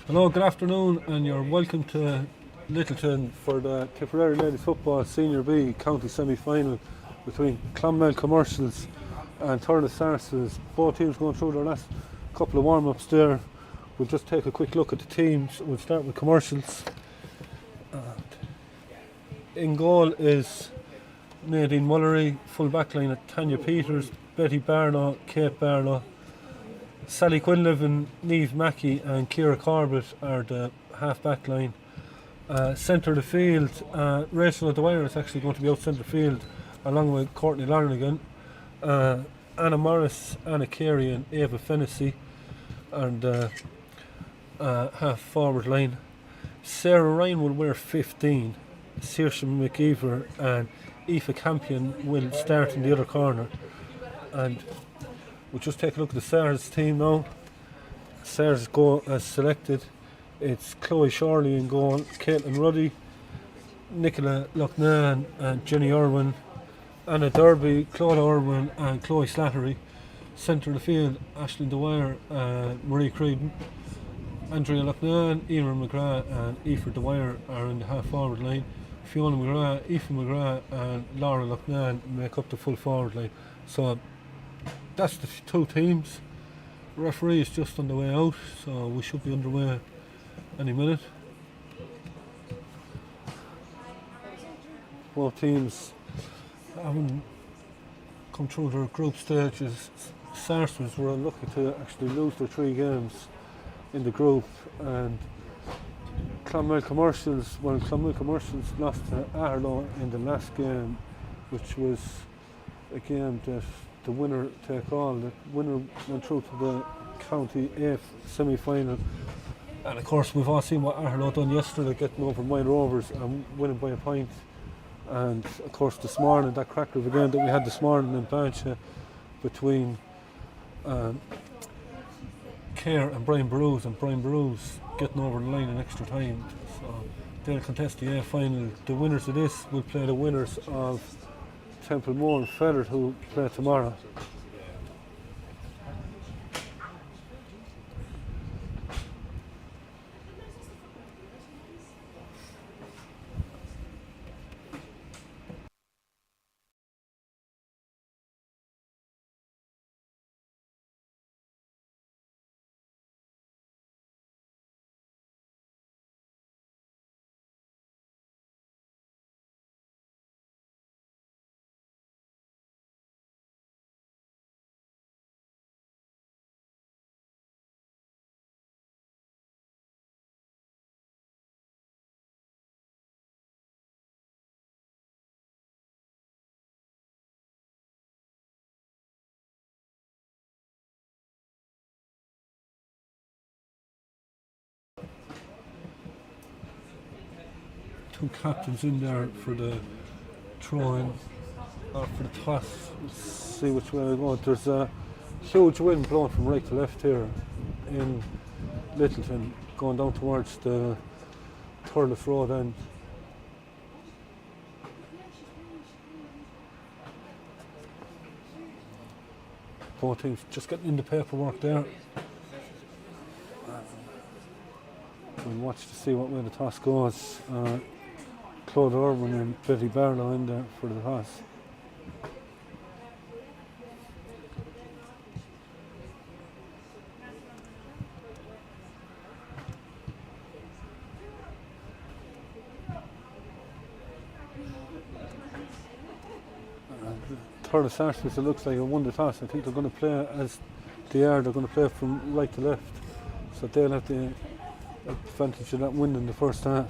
Hello, good afternoon, and you're welcome to Littleton for the Tipperary Ladies Football Senior B County Semi-Final between Clonmel Commercials and Thurles Sarsfields. Both teams going through their last couple of warm-ups there. We'll just take a quick look at the teams. We'll start with Commercials. In goal is Nadine Mullery, full back line at Tanya Peters, Betty Barlow, Kate Barlow, Sally Quinlivan, Niamh Mackey and Ciara Corbett are the half-back line. Centre of the field, Rachel O'Dwyer is actually going to be out centre field along with Courtney Larrigan. Anna Morris, Anna Carey and Ava Fennessy are the half-forward line. Sarah Ryan will wear 15. Saoirse McIver and Aoife Campion will start in the other corner. And we'll just take a look at the Stars team now. Stars go as selected. It's Chloe Shorley in goal, Caitlin Ruddy, Nicola Loughnane and Jenny Irwin, Anna Derby, Claudia Irwin and Chloe Slattery. Centre of the field, Aisling Dwyer and Marie Creedon. Andrea Loughnane, Erin McGrath and Aoife Dwyer are in the half-forward line. Fiona McGrath, Aoife McGrath and Laura Loughnane make up the full forward line. So that's the two teams. Referee is just on the way out, so we should be underway any minute. Both teams haven't come through their group stages. Sarsfields were unlucky to actually lose their 3 games in the group, and Clonmel Commercials lost to Arlo in the last game, which was a game that the winner take all. The winner went through to the County 8 semi-final, and of course we've all seen what Arlo done yesterday, getting over Mile Rovers and winning by a point. And of course this morning, that cracker of a game that we had this morning in Bancha between Kerr and Brian Burrows getting over the line in extra time. So they'll contest the A final. The winners of this will play the winners of Templemore and Feather, who play tomorrow. Two captains in there for the throw-in, or for the toss. Let's see which way we go. There's a huge wind blowing from right to left here in Littleton, going down towards the Thurles Road end. Both teams just getting in the paperwork there. We'll watch to see what way the toss goes. Claude Irwin and Betty Barlow in there for the toss. Thurles Sarsfields, it looks like it won the toss. I think they're going to play as they are. They're going to play from right to left, so they'll have the advantage of that win in the first half.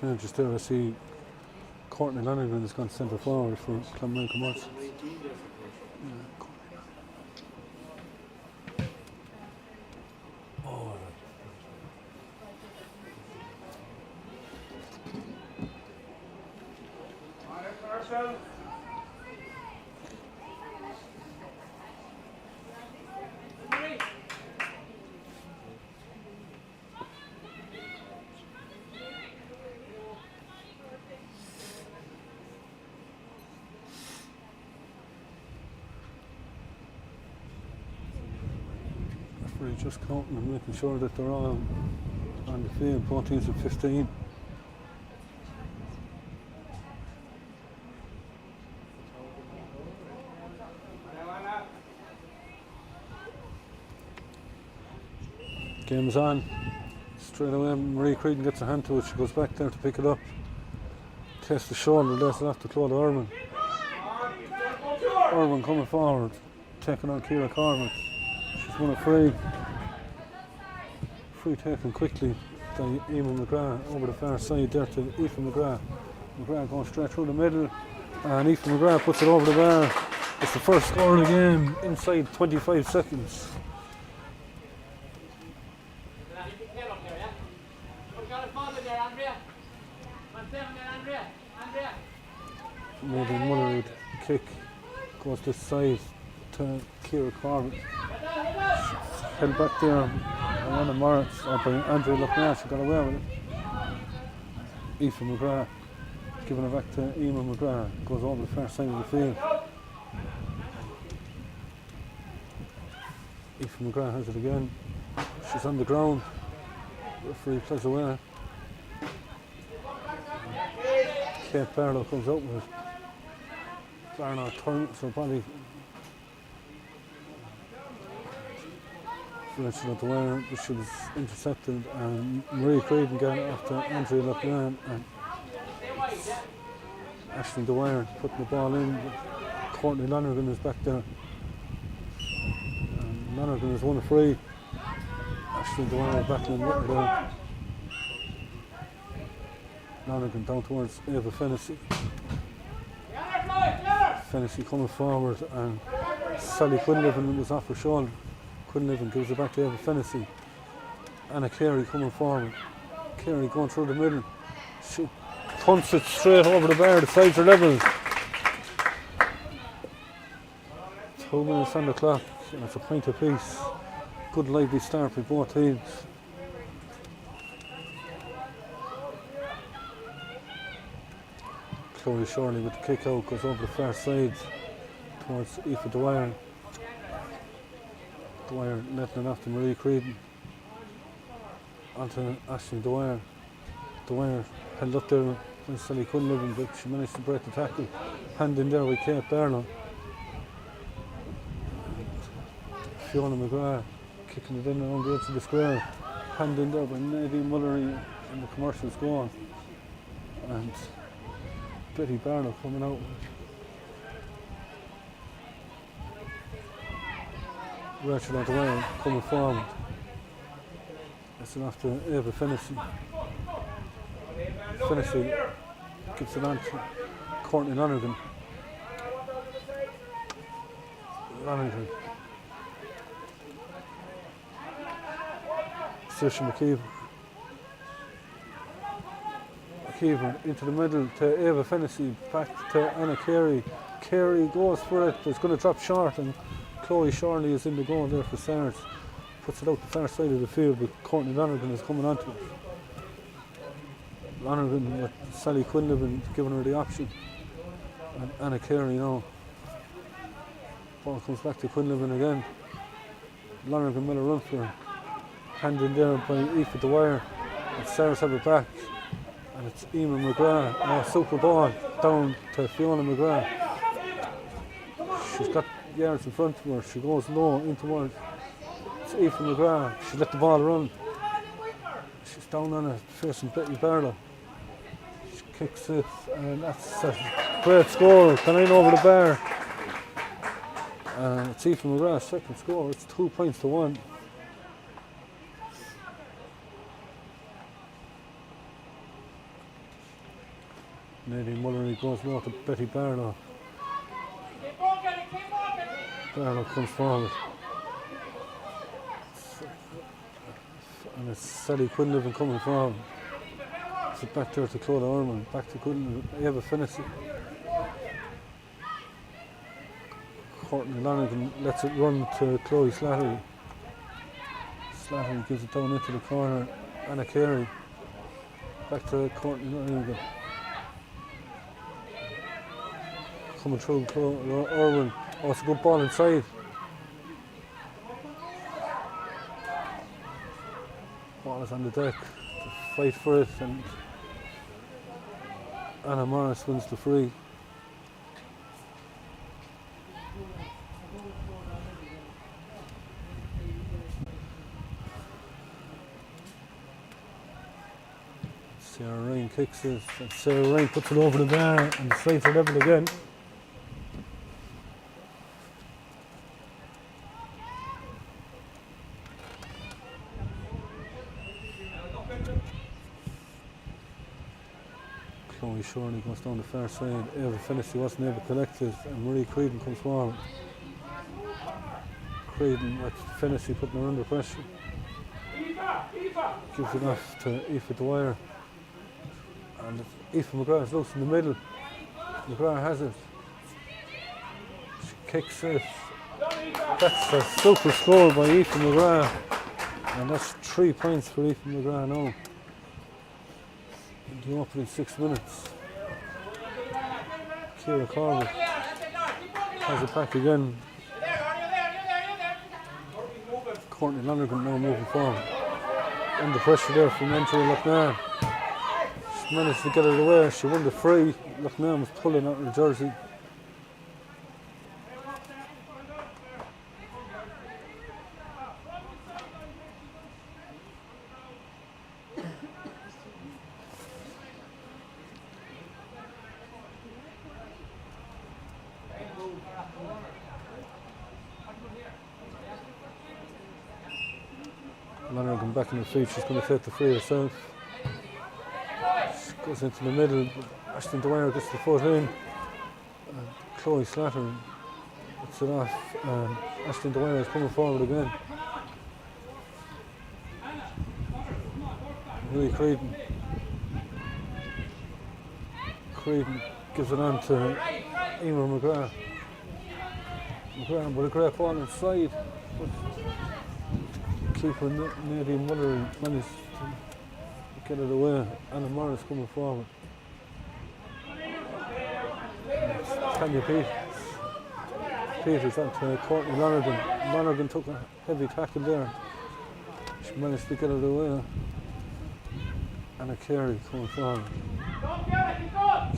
changes there. I see Courtney Lanigan has gone centre forward for Clonmel Commercials. Oh, referee just counting and making sure that they're all on the field. Both teams at 15. Game's on. Straight away, Marie Creedon gets a hand to it. She goes back there to pick it up. Tests the shoulder, lays it off to Claude Irwin. Irwin coming forward, taking on Ciara Cormac. She's won a free. Free taken quickly by Eamon McGrath over the far side there to Aoife McGrath. McGrath going straight through the middle, and Aoife McGrath puts it over the bar. It's the first score of the game inside 25 seconds. Maybe Mullery kick goes this side to Ciara Cormac. Held back there by Anna Moritz or by Andrea Luckman. She got away with it. Aoife McGrath giving it back to Eamon McGrath. Goes over the far side of the field. Aoife McGrath has it again. She's on the ground. Referee plays away. Kate Barlow comes out with it. Barlow turns her body. Direction at the wire, but she was intercepted, and Marie Creedon got it off to Andrea Luckman, and Aisling Dwyer putting the ball in. Courtney Lonergan is back there. And Lonergan has won a free. Aisling Dwyer battling with her there. Lonergan down towards Eva Fennessy. Fennessy coming forward, and Sally Quinlivan was off her shoulder. Quinlivan gives it back to Eva Fennessy. Anna Carey coming forward. Carey going through the middle. She punts it straight over the bar. The sides are level. 2 minutes on the clock, and it's a point apiece. Good lively start by both teams. Chloe Shorley with the kick out goes over the far side towards Aoife Dwyer. Dwyer letting it off to Marie Creedon. Onto Aisling Dwyer. Dwyer held up there by Sally Quinlivan, but she managed to break the tackle. Hand in there with Kate Barlow. Fiona McGrath kicking it in around the edge of the square. Hand in there by Nadine Mullery, and the commercial's gone. And Betty Barlow coming out. Rachel O'Dwyer coming forward. It's enough to Eva Fennessy. Fennessy gives it on to Courtney Lonergan. Lonergan. Saoirse McKeever. McKeever into the middle to Eva Fennessy, back to Anna Carey. Carey goes for it, but it's going to drop short, and Chloe Shorley is in the goal there for Sars. Puts it out the far side of the field, but Courtney Lonergan is coming onto it. Lonergan with Sally Quinlivan giving her the option. And Anna Carey now. Ball comes back to Quinlivan again. Lonergan made a run for her. Hand in there by Aoife Dwyer. And Sars have it back. And it's Eamon McGrath. Oh, super ball down to Fiona McGrath. She's got yards in front of her. She goes low in towards. It's Aoife McGrath. She let the ball run. She's down on it, facing Betty Barlow. She kicks it, and that's a great score. Coming over the bar. It's Aoife McGrath's second score. It's 2 points to 1. Nadine Mullery goes north to Betty Barlow. Barlow comes forward. And it's Sally Quinlivan coming forward. So back there to Clodagh Ormond, back to Quinlivan, Eva Finnessy. Courtney Lanigan lets it run to Chloe Slattery. Slattery gives it down into the corner. Anna Carey. Back to Courtney Lanigan. Coming through Irwin. Oh, it's a good ball inside. Ball is on the deck. To fight for it, and Anna Morris wins the free. Sarah Ryan kicks it, and Sarah Ryan puts it over the bar, and the sides are level again. Chloe Shorney goes down the far side. Eva Finnessy wasn't able to collect it, and Marie Creedon comes forward. Creedon with Finnessy putting her under pressure. Gives it off to Aoife Dwyer. And Aoife McGrath is loose in the middle. McGrath has it. She kicks it. That's a super score by Aoife McGrath. And that's 3 points for Aoife McGrath now. In the opening 6 minutes. Ciara Corbett has it back again. Courtney Lonergan now moving forward. Under pressure there from Andrea Loughnane. She managed to get it away. She won the free. Loughnane was pulling out her jersey. Lonergan back in her feet. She's going to take the free herself. She goes into the middle. Ashton Dwyer gets the foot in. Chloe Slatter puts it off. Ashton Dwyer is coming forward again. Marie Creedon. Creedon gives it on to Emer McGrath. McGrath with a great ball inside. Keeper Nadine Mullery managed to get it away. Anna Morris coming forward. Tanya Peters onto Courtney Lonergan. Lonergan took a heavy tackle there. She managed to get it away. Anna Carey coming forward.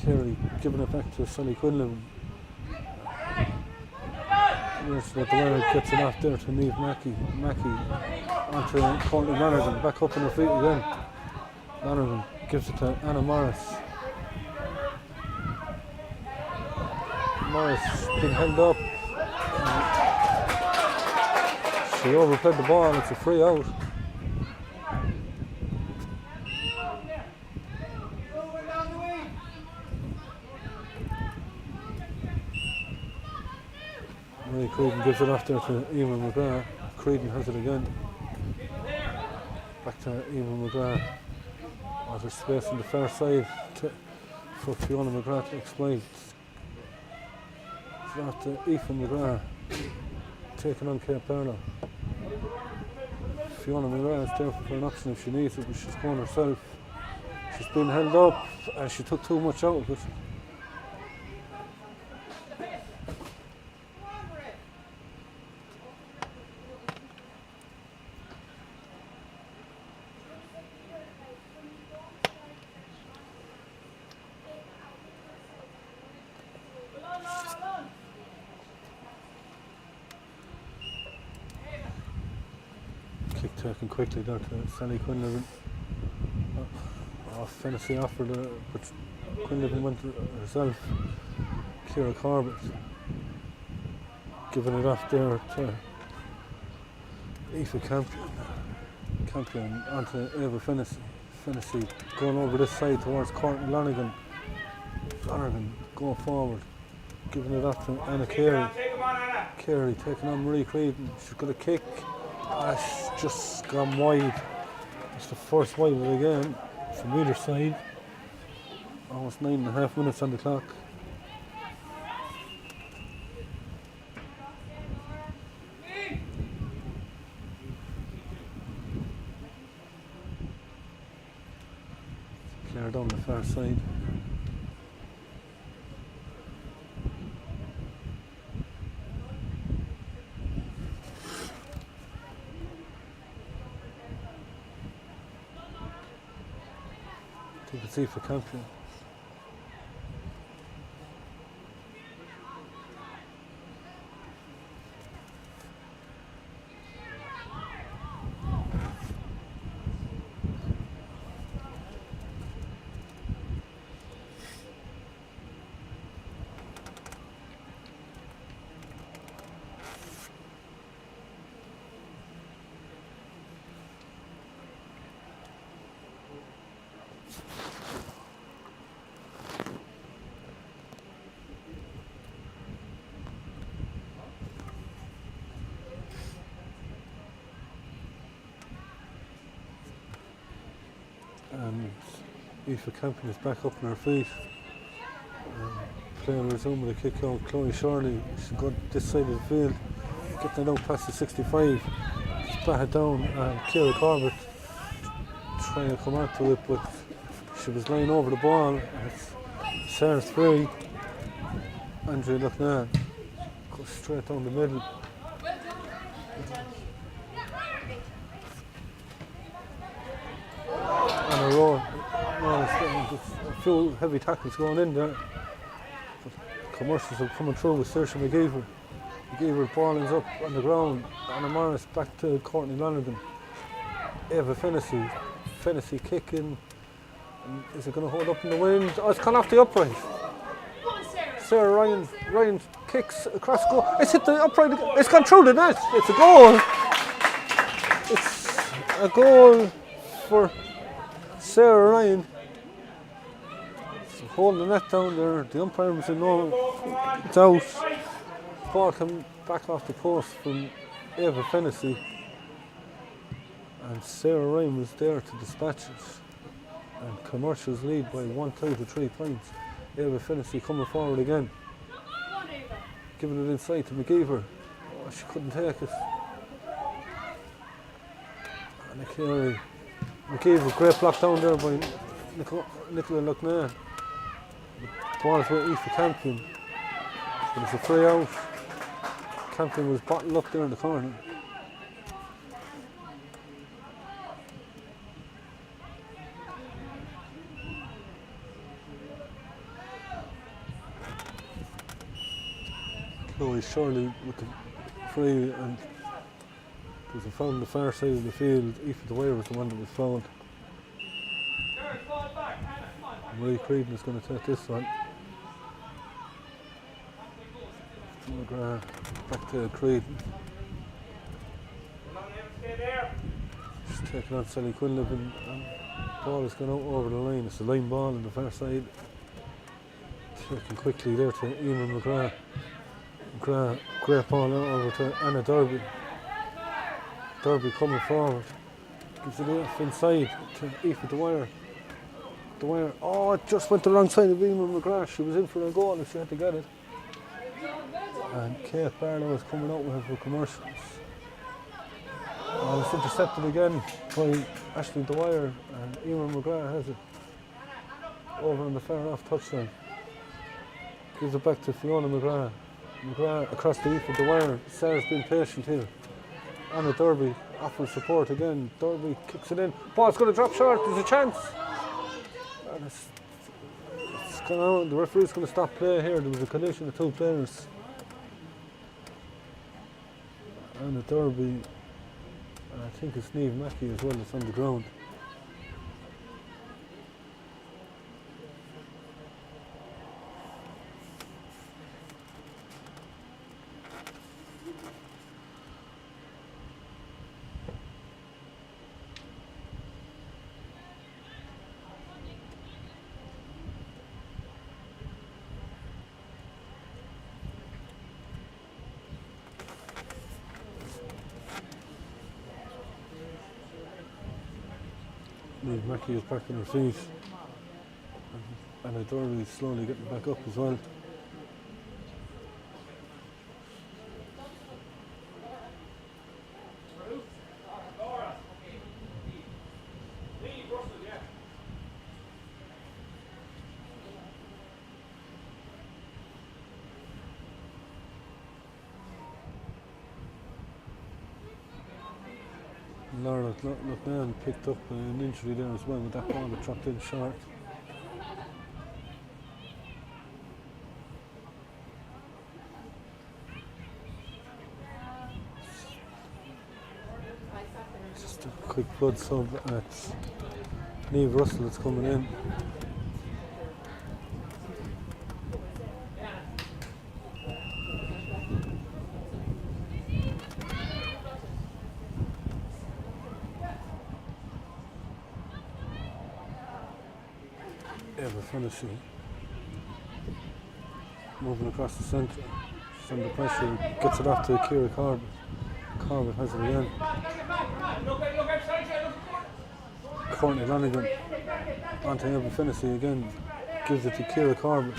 Carey giving it back to Sally Quinlan. Yes, but the way gets it off there to Niamh Mackey. Onto Courtney Lonergan, back up on her feet again. Lonergan gives it to Anna Morris. Morris being held up. She overplayed the ball, it's a free out. Marie Creedon gives it off there to Emer McGrath. Creedon has it again. Back to Emer McGrath. Oh, there's space on the far side for Fiona McGrath to exploit. It's off to Aoife McGrath. Taking on Kate Barlow. Fiona McGrath is there for an option if she needs it, but she's going herself. She's been held up and she took too much out of it. Kick taken quickly there to Sally Quinlivan. Finnessy offered it, but Quinlivan went herself. Ciara Corbett giving it off there to Aoife Campion onto Eva Finnessy. Finnessy going over this side towards Courtney Lonergan. Flanagan going forward, giving it off to Anna Carey. Carey taking on Marie Creedon. She's got a kick. It's just gone wide. It's the first wide of the game from either side. Almost 9.5 minutes on the clock. Claire down the far side. You can see for Campion. And Aoife Campion is back up on her feet. Playing resume with a kick out. Chloe Shirley, she's got this side of the field, getting it out past the 65. She's batted down, and Ciara Corbett trying to come onto it, but she was lying over the ball. It's Sarah's free. Andrea Lucknan goes straight down the middle. On a roll. A few heavy tackles going in there. But commercials are coming through with Saoirse McGeever. McGeever balling's up on the ground. Anna Morris back to Courtney Lonergan. Eva Fennessy. Fennessy kicking. And is it going to hold up in the wind? Oh, it's gone off the upright. Sarah Ryan. Ryan kicks across the goal. It's hit the upright again. It's gone through the net. It's a goal. It's a goal for Sarah Ryan. So holding the net down there. The umpire was in no doubt. Ball came back off the post from Eva Fennessy. And Sarah Ryan was there to dispatch it. And Commercials lead by 1-2 to 3 points. Eva Fennessy coming forward again. Giving it inside to McGeever. Oh, she couldn't take it. And Carey. McGeever, great block down there by Nicola Lucknan. The ball's with Aoife Campion. But it's a free out. Campion was bottled up there in the corner. Chloe Shirley with the free, and there was a foul on the far side of the field. Aoife Dwyer was the one that was fouled. Marie Creedon is going to take this one. McGrath back to Creedon. She's taking on Sally Quinlivan, and the ball is going out over the line. It's a line ball on the far side. Taken quickly there to Eamon McGrath. McGrath, great ball out over to Anna Derby. Derby coming forward. Gives it off inside to Aoife Dwyer. Dwyer, oh, it just went the wrong side of Eamon McGrath. She was in for a goal and she had to get it. And Kate Barlow is coming out with her for Commercials. And it's intercepted again by Ashley Dwyer, and Eamon McGrath has it over on the far off touchline. Gives it back to Fiona McGrath. McGrath across the Aoife Dwyer. Sarah's been patient here. Anna Derby offering support again. Derby kicks it in. Ball's going to drop short. There's a chance. And it's gone on. The referee's going to stop play here. There was a collision of two players. Anna Derby, and I think it's Niamh Mackey as well that's on the ground. Niamh Mackey is back on her feet. And Derby is slowly getting back up as well. Laura Luckman picked up an injury there as well with that ball that dropped in short. Just a quick blood sub at Niamh Russell that's coming in. Eva finishing. Moving across the centre. She's under pressure. Gets it off to Ciara Corbett. Corbett has it again. Courtney Lanigan onto Eva Finnessy again. Gives it to Ciara Corbett.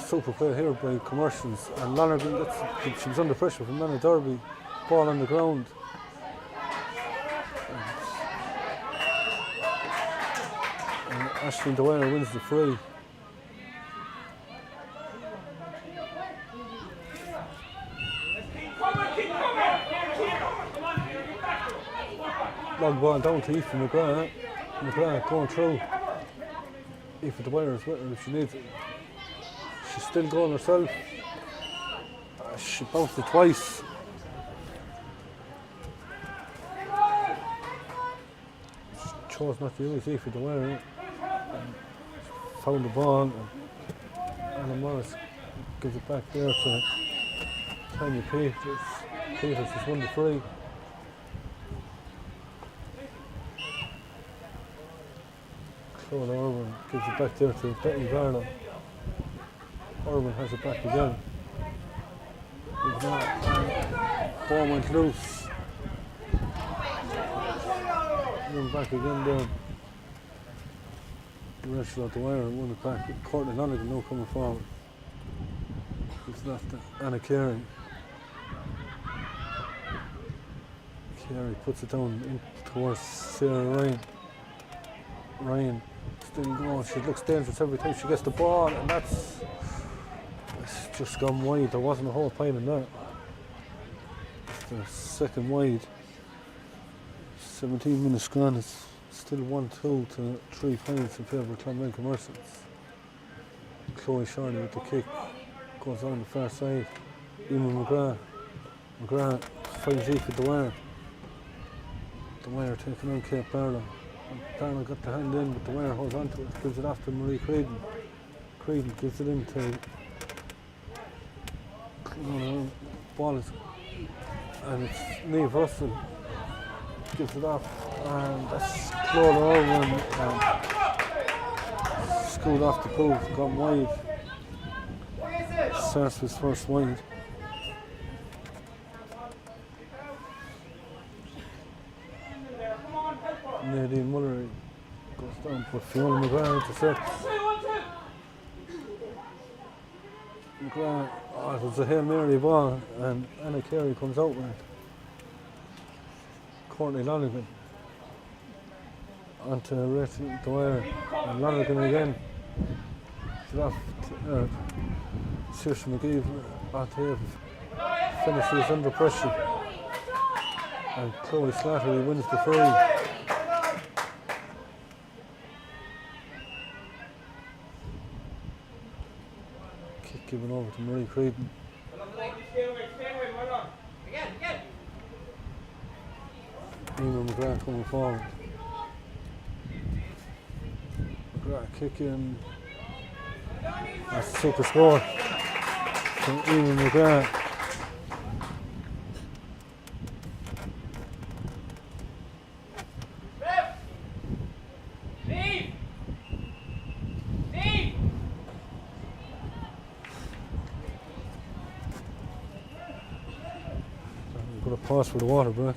Super play here by Commercials. And Lanigan gets it. She was under pressure from Lana Derby. Ball on the ground. Aisling Dwyer wins the free. Long ball down to Aoife McGrath. McGrath going through. Aoife Dwyer is with her if she needs it. She's still going herself. She bounced it twice. She chose not to use Aoife Dwyer. Found the ball and Anna Morris gives it back there to Tanya Peters. Peters has won the free. Clonmel Irwin gives it back there to Betty Varno. Irwin has it back again. Ball went loose. One back again there. Rachel out the wire and won it back. Courtney Lanigan now coming forward. It's left to Anna Carey. Carey puts it down in towards Sarah Ryan. Ryan still going. She looks dangerous every time she gets the ball, and it's just gone wide. There wasn't a whole pile in that. It's the second wide. 17 minutes gone. It's still 1-2 to 3 points in favour of Clonmel Commercials. Chloe Shorty with the kick goes on the far side. Eamon McGrath. McGrath finds Aoife Dwyer. Dwyer taking on Kate Barlow. Barlow got the hand in, but Dwyer holds on to it, gives it off to Marie Creedon. Creedon gives it into ball is, and it's Niamh Russell gives it off, and that's Clonmel Irwin and scored off the post, gone wide. Sarsfields first wide. Nadine Mullery goes down, but Fiona McGrath intercepts. McGrath, it was a Hail Mary ball, and Anna Carey comes out with it. Courtney Lanigan onto Rachel Dwyer, and Lanigan again. She's off Saoirse McGee onto Eva. Finnessy is under pressure, and Chloe Slattery wins the free. Given over to Marie Creedon. Eamon McGrath coming forward. McGrath kicking. That's a super score from Eamon McGrath. Pause for the water break.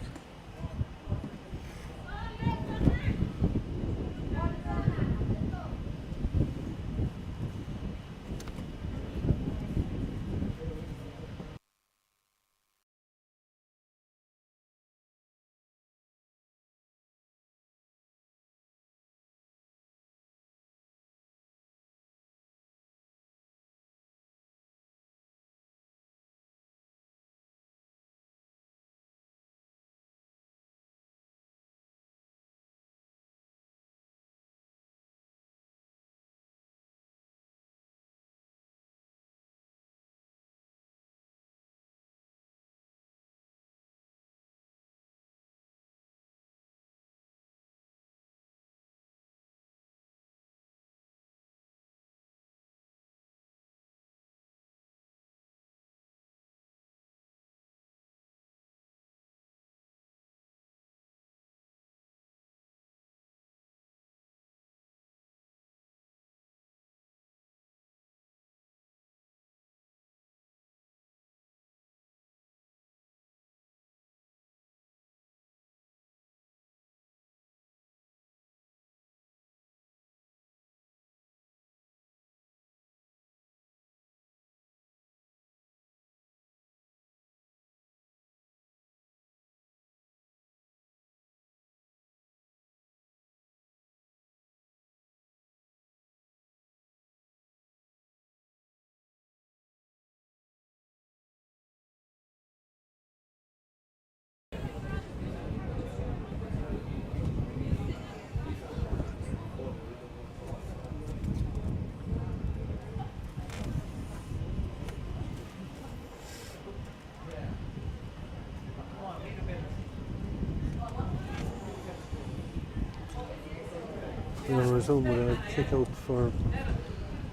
They'll resume with a kick out for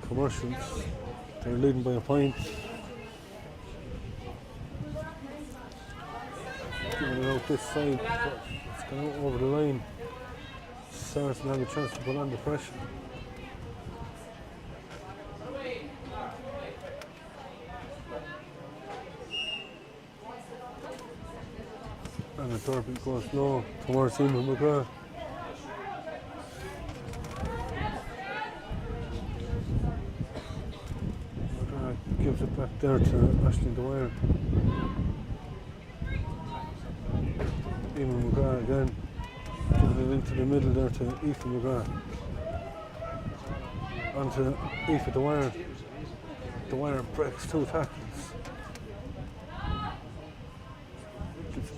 commercials. They're leading by a point. Giving it out this side, but it's gone out over the line. Saracen have a chance to put under pressure. And the derby goes low towards Eamon McGrath. McGrath gives it back there to Aisling Dwyer. Eamon McGrath again, giving it into the middle there to Aoife McGrath. Onto Aoife Dwyer. Dwyer breaks 2 tackles.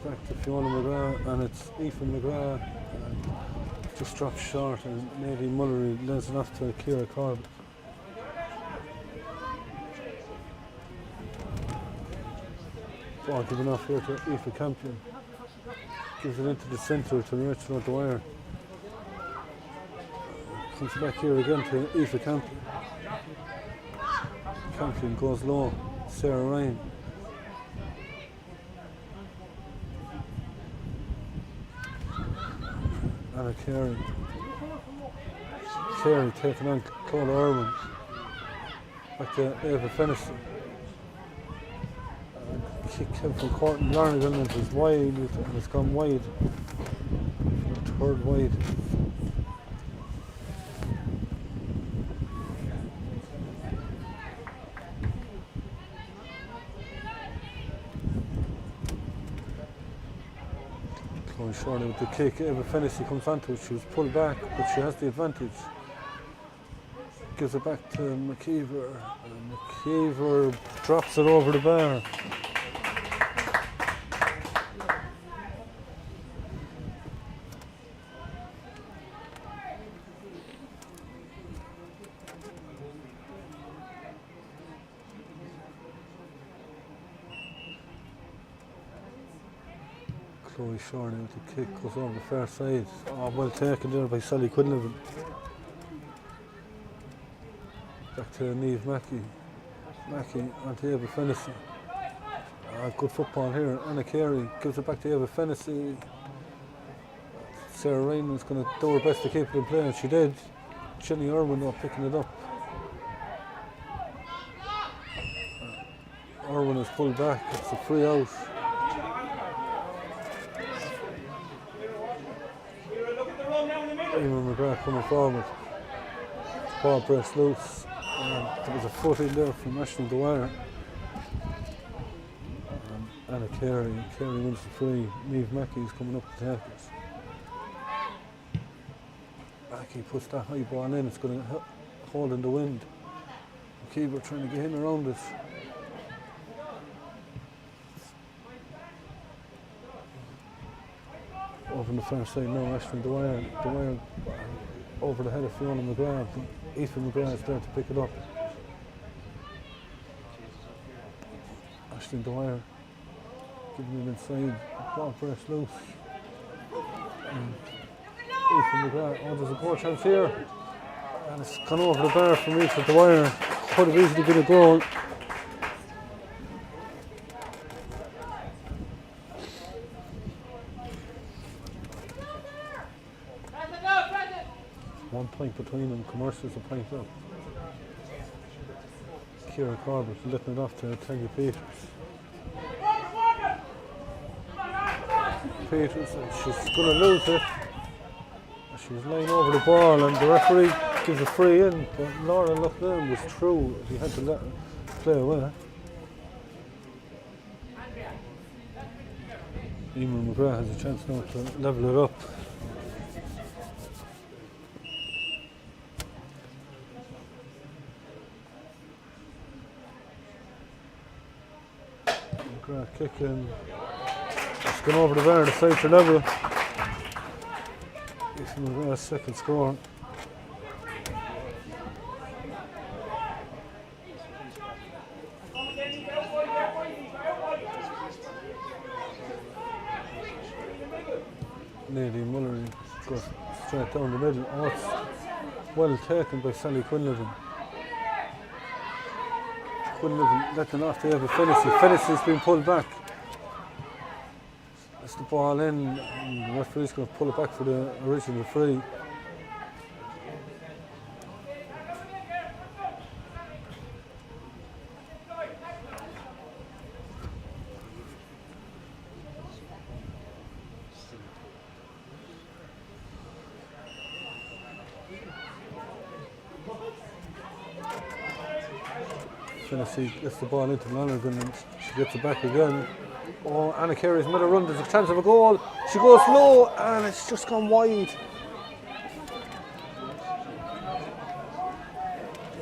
Back to Fiona McGrath, and it's Aoife McGrath, just drops short, and Nadine Mullery lends it off to Ciara Corbett. Ball given off here to Aoife Campion, gives it into the centre to Rachel O'Dwyer. Comes back here again to Aoife Campion. Campion goes low, Sarah Ryan. Anna Carey. Carey taking on Clonmel Irwin. Back to Ava Fennessy. Kick came from Courtney Larnigan and it was wide, and it's gone wide. Third wide. Shortly with the kick, Eva Fennessy comes onto it. She was pulled back, but she has the advantage. Gives it back to McKeever, and McKeever drops it over the bar. Chloe Shorty with the kick, goes over the far side. Oh, well taken there by Sally Quinlivan. Back to Niamh Mackey. Mackey onto Eva Fennessy. Good football here. Anna Carey gives it back to Eva Fennessy. Sarah Ryan going to do her best to keep it in play, and she did. Jenny Irwin though picking it up. Irwin is pulled back, it's a free out. Eamon McGrath coming forward. Ball breaks loose. There was a foot in there from Aisling Dwyer. Anna Carey. Carey wins the free. Niamh Mackey is coming up to tackles. Mackey puts that high ball in. It's going to hold in the wind. McKeever trying to get in around it. Over on the far side now, Aisling Dwyer. Dwyer over the head of Fiona McGrath. Aoife McGrath is there to pick it up. Aisling Dwyer giving it inside. Ball breaks loose. Aoife McGrath. Oh, there's a goal chance here. And it's gone over the bar from Aoife Dwyer. Could have easily been a goal. One point between them, Commercial's a point up. Ciara Corbett lifting it off to Tanya Peters. Peters, and she's going to lose it. She was laying over the ball, and the referee gives a free in, but Laura Loughlin was through. He had to let her play away. Eamon McGrath has a chance now to level it up. Kicking, it's gone over the bar, the sides are level. It's second score. Nadine Mullery goes straight down the middle. Oh, Well taken by Sally Quinlivan. Quinlivan letting off the Eva Finnessy. Finnessy's been pulled back. That's the ball in, and the referee's going to pull it back for the original free. Finnessy gets the ball into Lonergan and she gets it back again. Oh, Anna Carey's made a run, there's a chance of a goal. She goes low and it's just gone wide.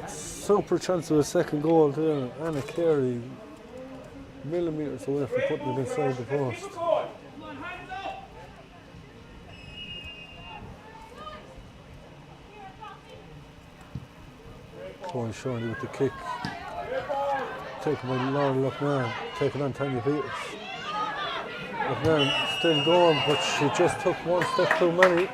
Super chance of a second goal there. Anna Carey, millimetres away from putting it inside the post. Chloe Shorty with the kick. Taken by Laura Luckman, taken on Tanya Peters. Luckman still going, but she just took one step too many.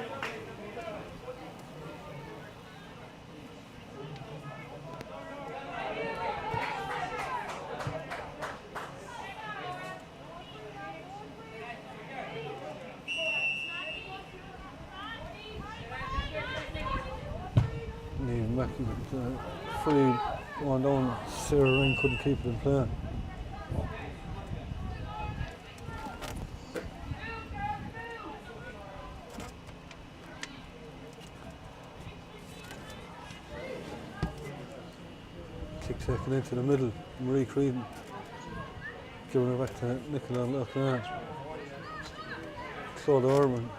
Niamh Mackey with free one down. Sarah Ryan couldn't keep it in play. Kick taken into the middle. Marie Creedon giving it back to Nicola Luckman. Claude Orman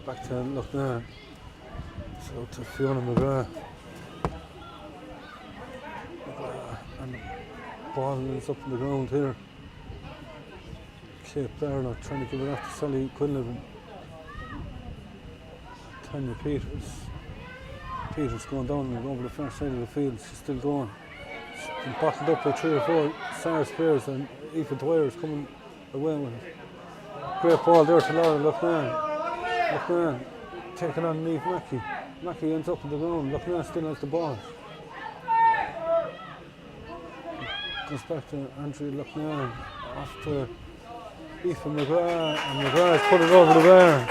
back to Luckman. So to Fiona McGrath. And the ball is up on the ground here. Kate Barlow trying to give it off to Sally Quinlivan. Tanya Peters. Peters going down and over the far side of the field. She's still going. She's been bottled up by 3 or 4 Sarsfields and Aoife Dwyer's coming away with it. Great ball there to Laura Luckman. Luckman taking on Niamh Mackey. Mackey ends up on the ground. Luckman still has the ball. Goes back to Andrea Luckman. Off to Aoife McGrath. And McGrath put it over the bar.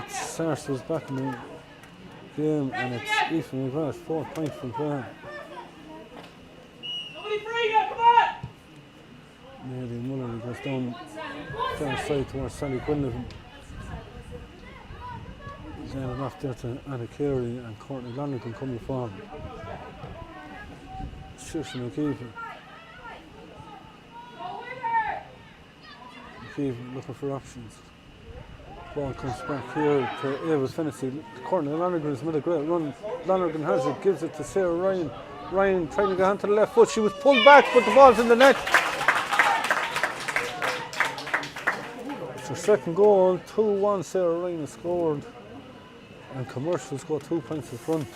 It's Sarsfields back in the game, and it's Aoife McGrath, 4 points from play. Nearly Muller goes down far side towards Sally Quinlivan. He's ended off there to Anna Carey and Courtney Lonergan coming forward. Saoirse McKeever. McKeever looking for options. Ball comes back here to Eva Finnessy. Courtney Lonergan's made a great run. Lonergan has it, gives it to Sarah Ryan. Ryan trying to get onto the left foot. She was pulled back, but the ball's in the net. It's her second goal. 2-1. Sarah Ryan has scored. And Commercials got 2 points in front.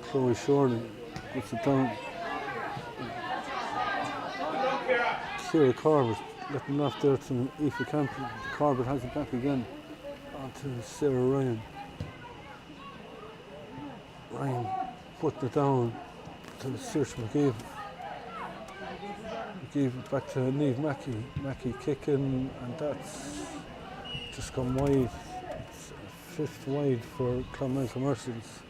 Chloe Shorley puts it down. Ciara Corbett letting off there to Aoife Campion. Corbett has it back again onto Sarah Ryan. Ryan putting it down to Saoirse McKeever. McKeever back to Niamh Mackey. Mackey kicking, and that's just gone wide. It's 5th wide for Clonmel Commercials.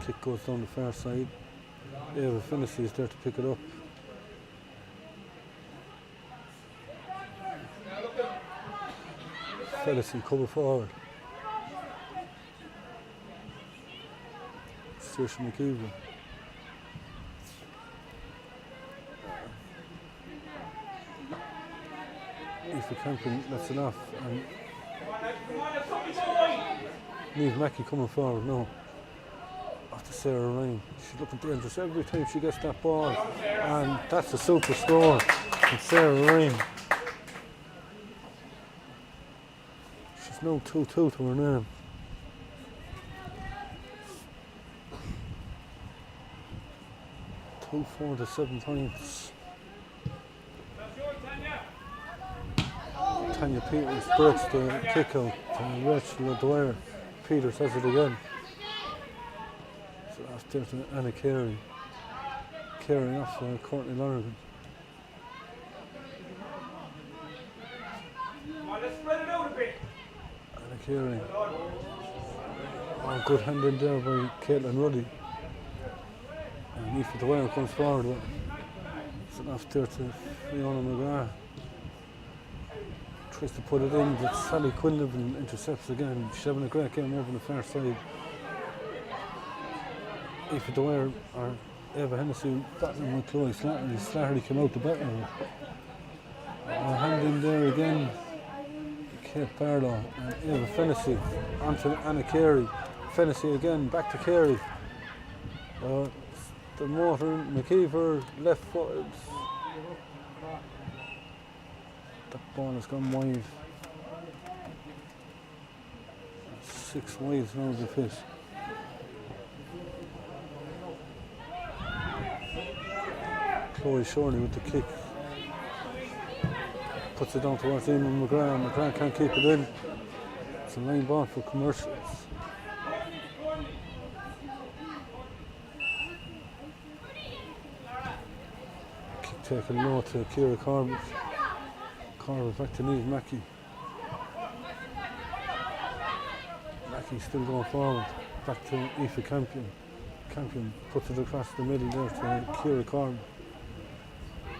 Kick goes down the far side. Eva Finnessy is there to pick it up. Finnessy coming forward. Saoirse McKeever. Aoife Campion lets it off, and Niamh Mackey coming forward now. After Sarah Ryan. She's looking dangerous every time she gets that ball, and that's a super score from Sarah Ryan. She's now 2-2 to her name. 2-4 to 7 points. Tanya Peters breaks the kick out to Rachel O'Dwyer. Peters has it again. So after to Anna Carey. Carey off for Courtney Lonergan. Anna Carey. Oh, good hand in there by Caitlin Ruddy. And Aoife Dwyer comes forward with it. It's an off there to Fiona McGrath. Tries to put it in, but Sally Quinlivan intercepts again. She's having a great game over on the far side. Aoife Dwyer or Eva Hennessy battling with Chloe Slattery. Slattery came out the battle. Hand in there again. Kate Barlow and Eva Fennessy onto Anna Carey. Fennessy again, back to Carey. The motor, McKeever, left footed. That ball has gone wide. 6 wide now the fit. Chloe Shorley with the kick. Puts it down towards Eamon McGrath. McGrath can't keep it in. It's a line ball for commercials. Kick taken low to Ciara Corbett. Corbett back to Niamh Mackey. Mackey still going forward. Back to Aoife Campion. Campion puts it across the middle there to Ciara Corbett.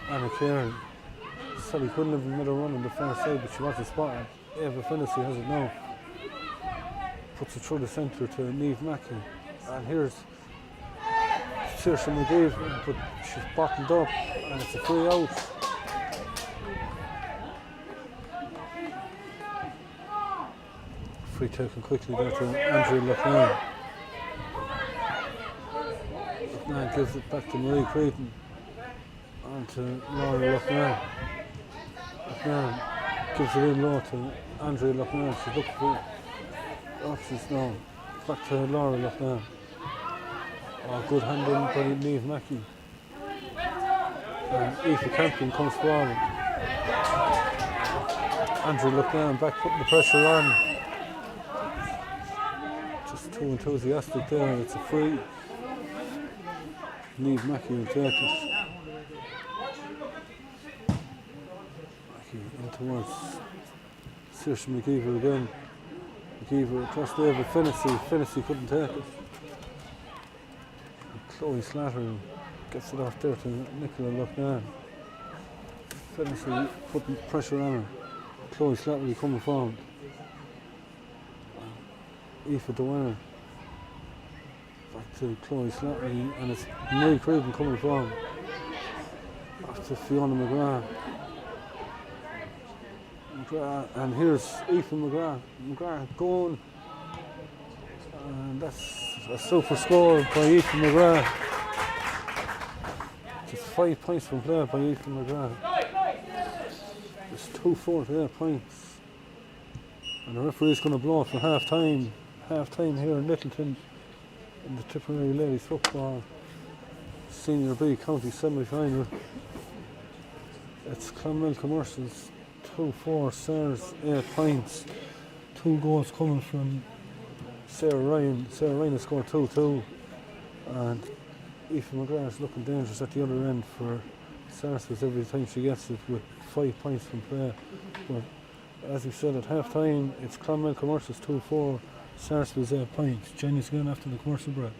Anna Carey. Sally Quinlivan made a run on the far side, but she wasn't spotted. Eva Fennessy has it now. Puts it through the centre to Niamh Mackey. And here's Saoirse McGeever, but she's bottled up and it's a free out. Free taken quickly there to Andrea Loughnane. Loughnane gives it back to Marie Creighton. On to Laura Loughnane. Loughnane gives it in low to Andrea Loughnane. She's looking for options now. Back to Laura Loughnane. Oh, good hand in by Niamh Mackey. And Aoife Campion comes forward. Andrea Loughnane back putting the pressure on. Just too enthusiastic there. It's a free. Niamh Mackey will take it. In towards Saoirse McGeever again. McGeever across there with Fennessy. Fennessy couldn't take it. And Chloe Slattery gets it off there to Nicola Loughnane. Fennessy putting pressure on her. Chloe Slattery coming forward. Aoife Dwyer. Back to Chloe Slattery and it's Marie Creighton coming forward. Off to Fiona McGrath. And here's Aoife McGrath. McGrath going. And that's a super score by Aoife McGrath. Just 5 points from play by Aoife McGrath. It's 2-4 to 8 points. And the referee's going to blow it for half time. Half time here in Littleton in the Tipperary Ladies Football Senior B County Semi-Final. It's Clonmel Commercials 2-4, Sars 8 points. 2 goals coming from Sarah Ryan. Sarah Ryan has scored 2-2. And Aoife McGrath is looking dangerous at the other end for Sarsfields every time she gets it with 5 points from play. But as we said at half time, it's Clonmel Commercials 2-4, Sarsfields 8 points. Join us again after the commercial break.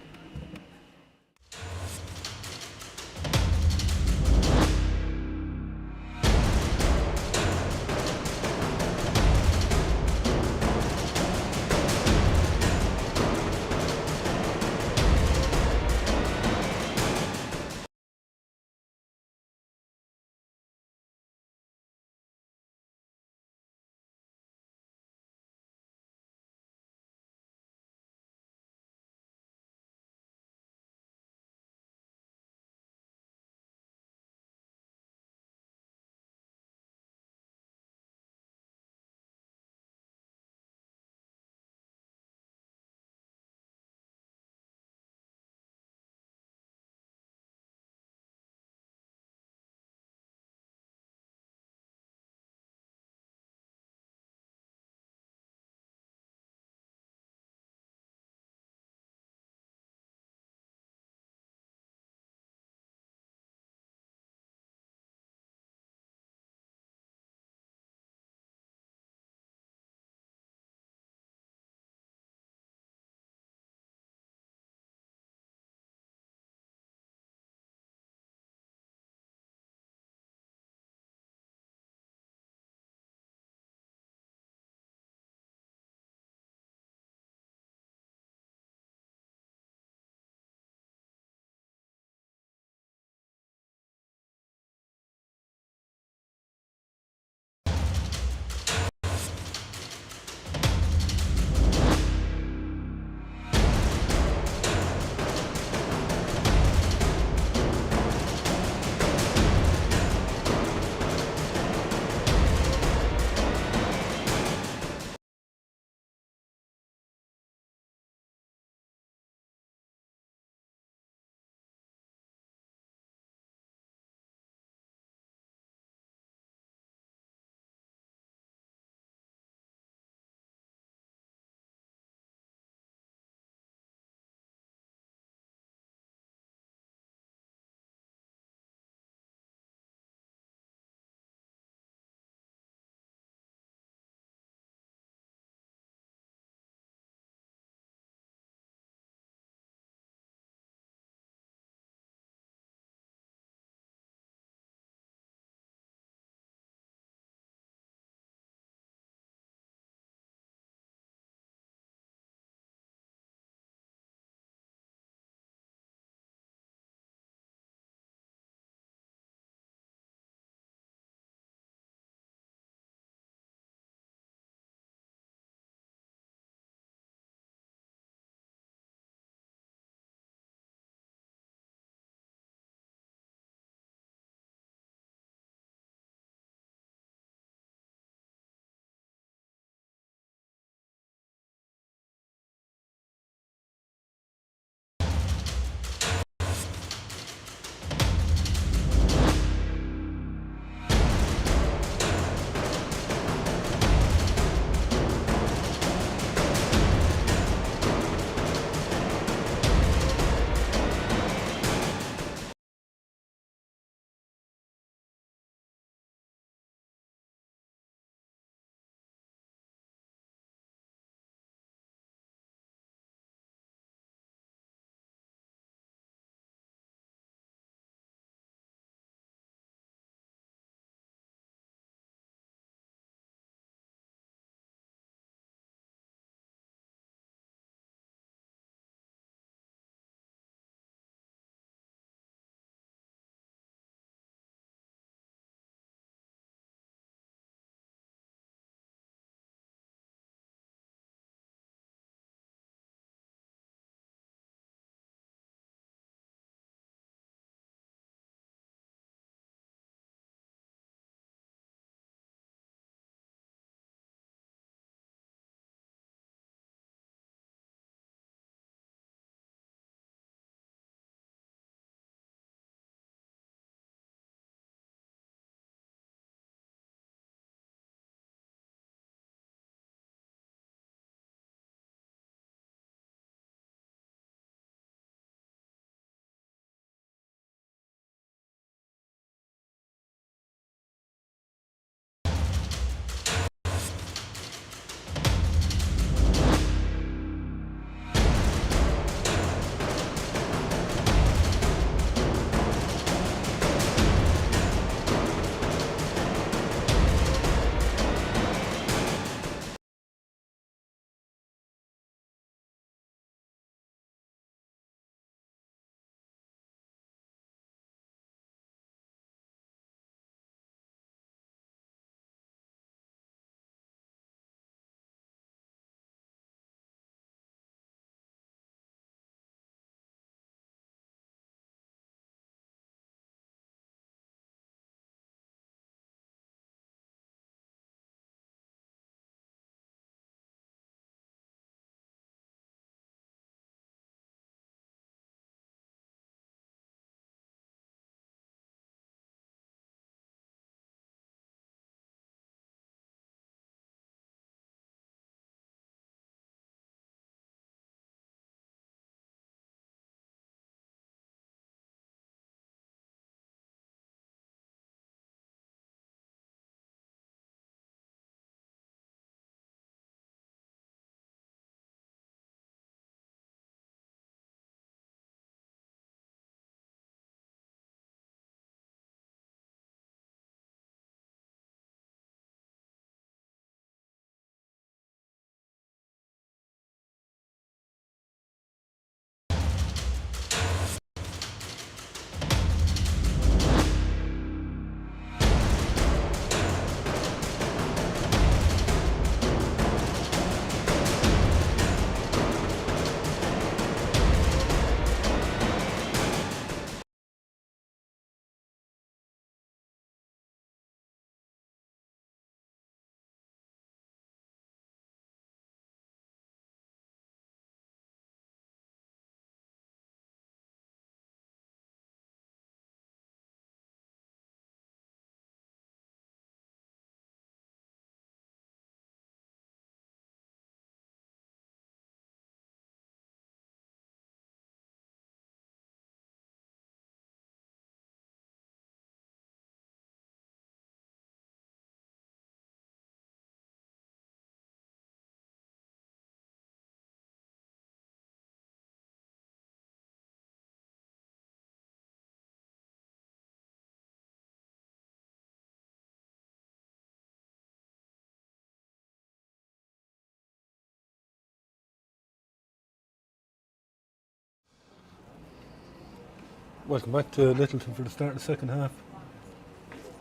Welcome back to Littleton for the start of the second half.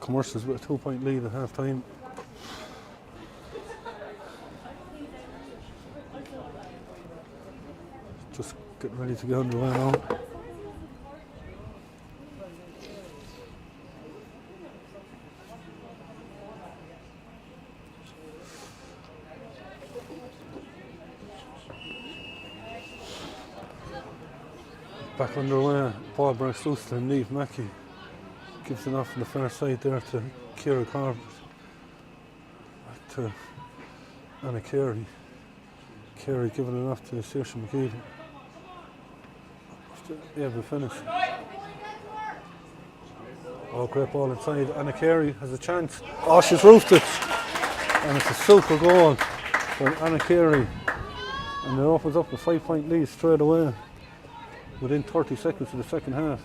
Commercials with a 2-point lead at half time. Just getting ready to get underway now. Back underway, ball breaks loose to Niamh Mackey. Gives it off on the far side there to Ciara Corbett. Back to Anna Carey. Carey giving it off to Saoirse McKeever. Able to finish. Oh, great ball inside. Anna Carey has a chance. Oh, she's roofed it. And it's a super goal from Anna Carey. And it opens up a 5-point lead straight away within 30 seconds of the second half.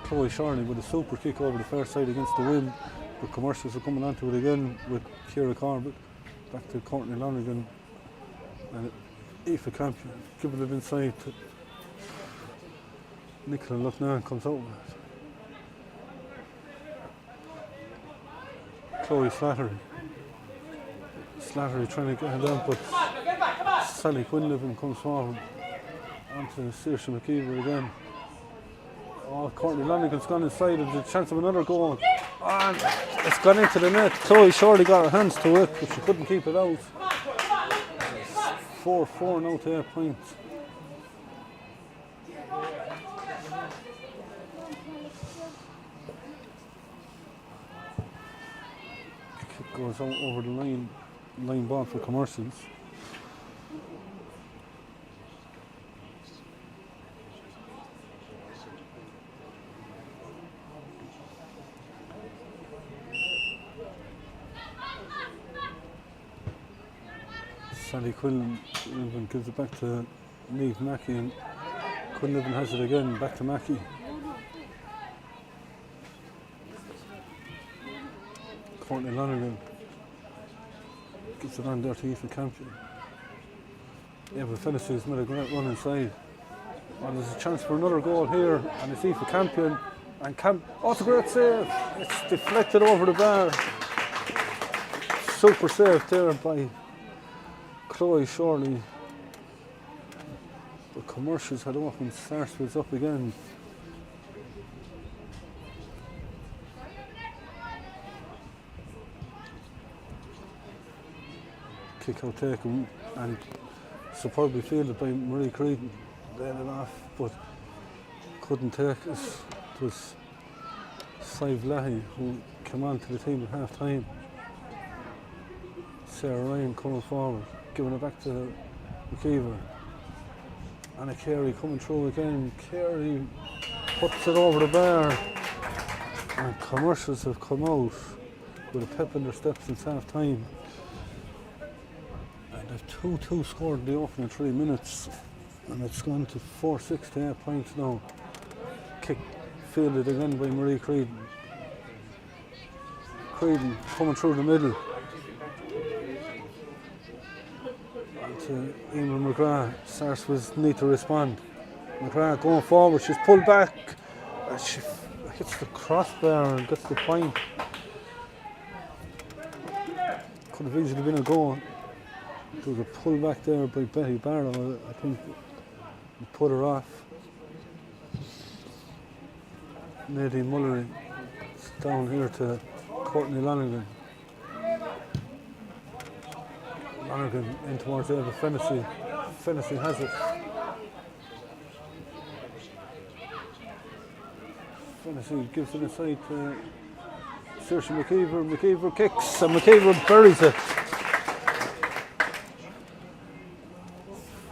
Chloe Shorney with a super kick over the far side against the wind. The commercials are coming onto it again with Ciara Corbett. Back to Courtney Lonergan. And Aoife Campion giving it inside to Nicola Lucknan, comes out with it. Chloe Slattery. Slattery trying to get it down, but Sally Quinlivan comes forward onto Saoirse McKeever again. Oh, Courtney Lonergan's gone inside. There's a chance of another goal. And it's gone into the net. Chloe Shorley got her hands to it, but she couldn't keep it out. 4-4 now to 8 points. Kick goes out over the line ball for commercials. Sally Quinlivan gives it back to Niamh Mackey, and Quinlivan has it again, back to Mackey. Courtney Lonergan gives it on there to Aoife Campion. Able to finish. He's made a great run inside. And there's a chance for another goal here, and it's Aoife Campion. And oh, it's a great save. It's deflected over the bar. Super save there by Chloe Shorley. The commercials had opened Sarsfields up again. Kick out taken and superbly fielded by Marie Creedon. Laid it off, but couldn't take it. It was Sive Leahy who came on to the team at half time. Sarah Ryan coming forward, giving it back to McKeever. Anna Carey coming through again. Carey puts it over the bar. And commercials have come out with a pep in their steps since half time. And they've 2-2 scored in the opening 3 minutes. And it's gone to 4-6 to 8 points now. Kick fielded again by Marie Creedon. Creedon coming through the middle. To Eamon McGrath. Sarsfields need to respond. McGrath going forward, she's pulled back. She hits the crossbar and gets the point. Could have easily been a goal. There was a pull back there by Betty Barrow. I think he put her off. Nadine Mullery. It's down here to Courtney Lonergan. Lonergan in towards the other Fennessy. Fennessy has it. Fennessy gives it inside to Saoirse McKeever. McKeever kicks and McKeever buries it.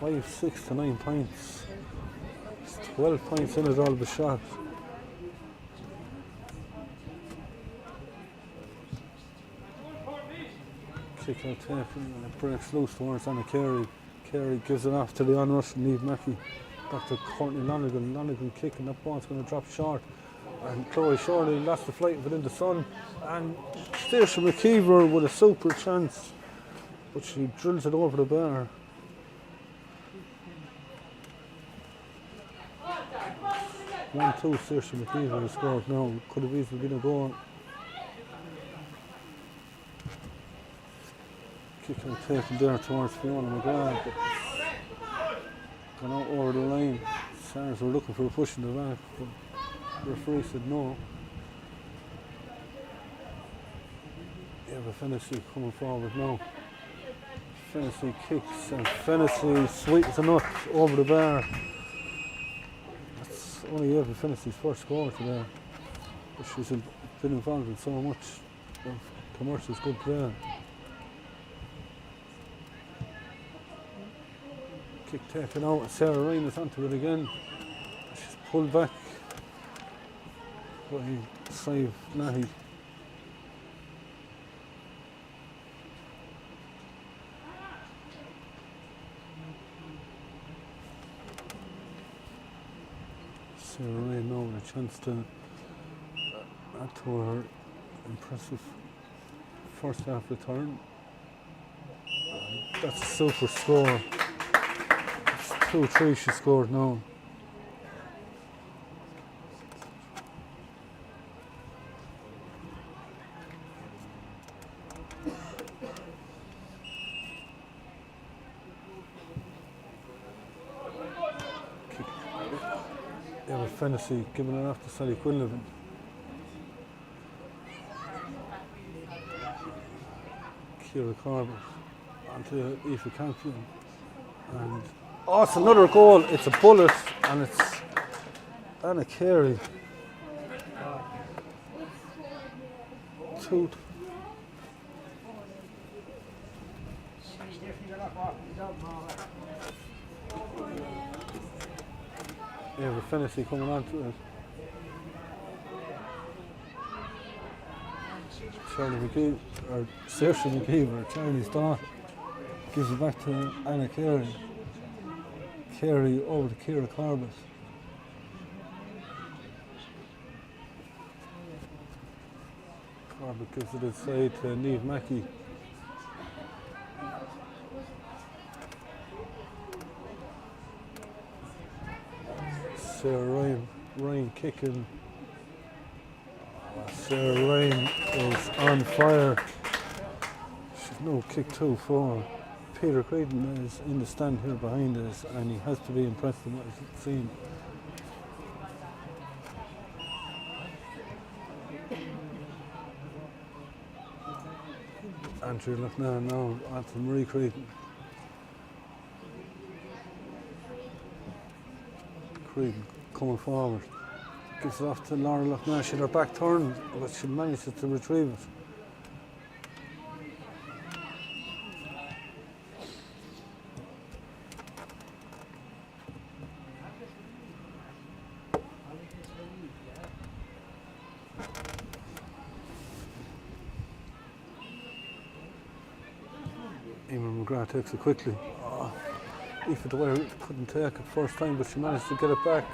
5-6 to 9 points. It's 12 points in it all the shot. Kick out tape and it breaks loose towards Anna Carey. Carey gives it off to the on-rushing Niamh Mackey. Back to Courtney Lonergan. Lonergan kicking, that ball's going to drop short. And Chloe Shorley lost the flight of it in the sun. And Saoirse McKeever with a super chance. But she drills it over the bar. 1-2 Saoirse McKeever has scored now. Could have easily been a goal. Kick out taken there towards Fiona McGrath, but it's gone out over the line. Sars were looking for a push in the back, but the referee said no. Eva Fennessy coming forward now. Fennessy kicks and Fennessy sweeps a nut over the bar. That's only Eva Fennessy's first goal today, but she's been involved in so much of Commercial's good play. Kick taken out and Sarah Ryan is onto it again. She's pulled back by Sive Nahi. Sarah Ryan now with a chance to add to her impressive first half return. That's a super score. It's 2-3 she scored now. Eva Fennessy giving it off to Sally Quinlivan. Ciara Corbett onto Aoife Campion. And oh, it's another goal. It's a bullet and it's Anna Carey. Two. Eva Fennessy coming onto it. Charlie McGee, or Saoirse McGee, Charlie's daughter, gives it back to Anna Carey. Carey over to Ciara Corbett. Corbett gives it inside to Niamh Mackey. Sarah Ryan kicking. Sarah Ryan is on fire. She's no kick too far. Peter Creedon is in the stand here behind us and he has to be impressed with what he's seen. Andrew Loughnane now onto Marie Creedon. Creedon coming forward. Gives it off to Laura Loughnane. She had her back turned, but she manages to retrieve it. Eamon McGrath takes it quickly. Aoife Dwyer couldn't take it first time, but she managed to get it back.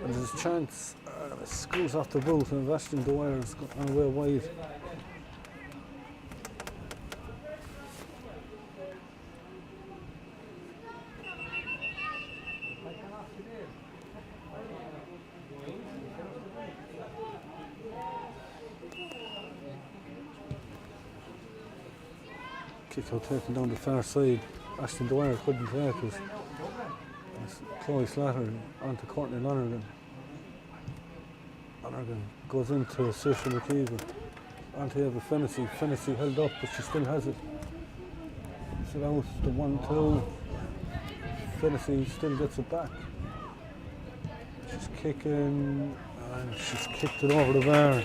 And there's a chance. It screws off the boot, and Ashton Dwyer has gone away wide. Kick out taken down the far side. Ashton Dwyer couldn't take it. Chloe Slatter onto Courtney Lonergan. Lonergan goes into Saoirse McKeever. Onto Eva Fennessy. Fennessy held up, but she still has it. So that was the 1-2. Fennessy still gets it back. She's kicking, and she's kicked it over the bar.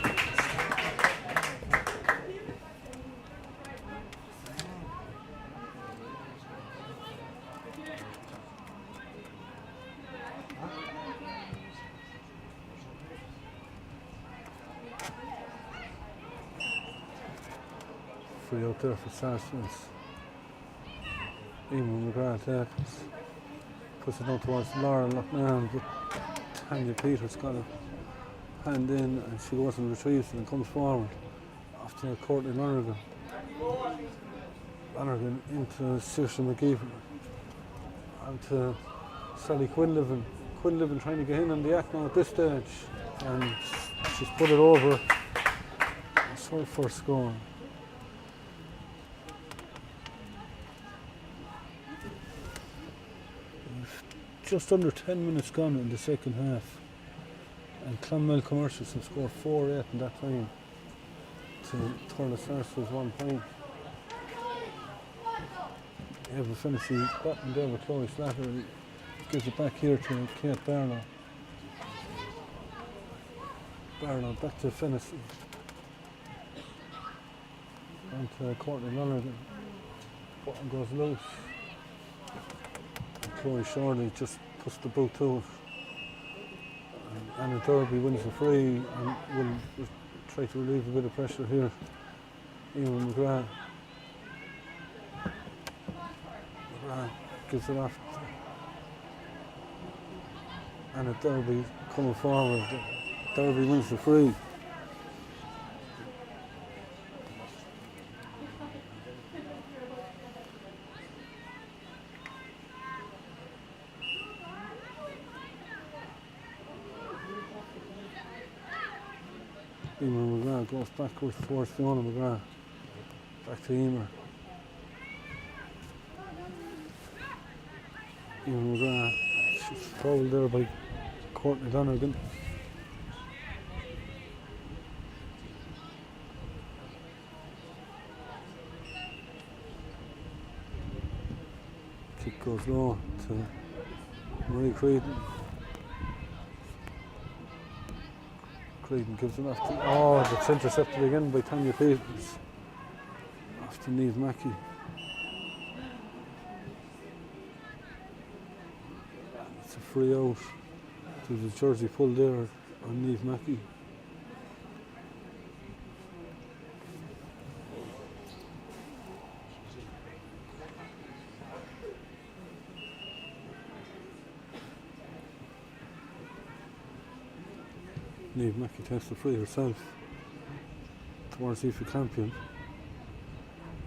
Free out there for Sarsfields. Eamon McGrath puts it down towards Laura Loughnane, but Tanya Peters got a hand in and she goes and retrieves it and comes forward after Courtney Lonergan. Lonergan into Saoirse McGeever, onto Sally Quinlivan. Quinlivan trying to get in on the act now at this stage, and she's put it over. It's her first score. Just under 10 minutes gone in the second half, and Clonmel Commercials have scored 4-8 in that time to Thurles Sarsfields 1 point. Eva Finnessy batting there with Chloe Slattery, gives it back here to Kate Barlow. Barlow back to Finnessy. On to Courtney Lonergan. Button goes loose. And Chloe Shorley just puts the boot to it. And Anna Derby wins the free and will try to relieve a bit of pressure here. Ewan McGrath. Gives it off. Anna Derby coming forward. Derby wins the free. Emer McGrath goes backwards towards Fiona McGrath. Back to Emer. Emer McGrath. She's fouled there by Courtney Lonergan. Kick goes low to Marie Creedon. Creedon gives it off to... Oh, that's intercepted again by Tanya Peters. Off to Niamh Mackey. It's a free out. There's a jersey pull there on Niamh Mackey. Niamh Mackey takes the free herself towards Aoife Campion.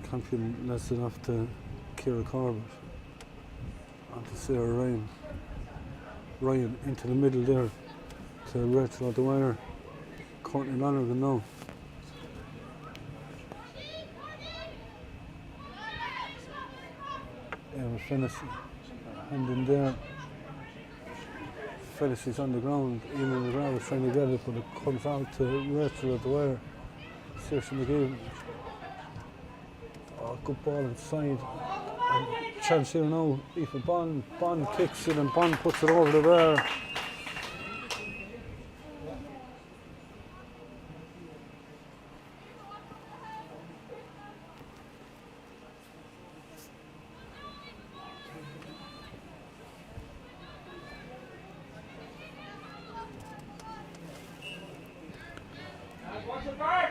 Campion lets it off to Ciara Corbett. On to Sarah Ryan. Ryan into the middle there to Rachel O'Dwyer. Courtney Lonergan now. Emma Finnessy. Hand in there. Fennessy's on the ground. Eamon McGrath was trying to get it, but it comes out to Rachel O'Dwyer. Saoirse McGee. Oh, good ball inside. And chance here now. Aoife Bond. Bond kicks it and Bond puts it over the bar.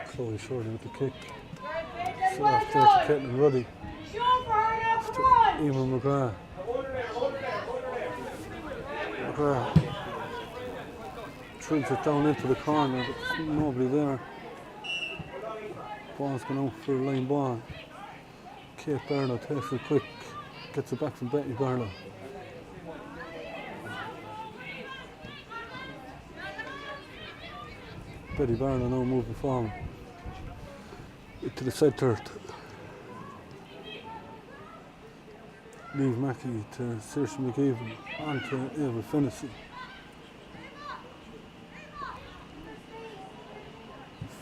Chloe Shorty with the kick. So off there to Caitlin Ruddy. To Eamon McGrath. McGrath drills it down into the corner, but there's nobody there. Ball's going out for a line ball. Kate Barlow takes it quick, gets it back from Betty Barlow. Betty Barlow now moving forward into the centre. Niamh Mackey to Saoirse McGeevan, on to Eva Finnessy.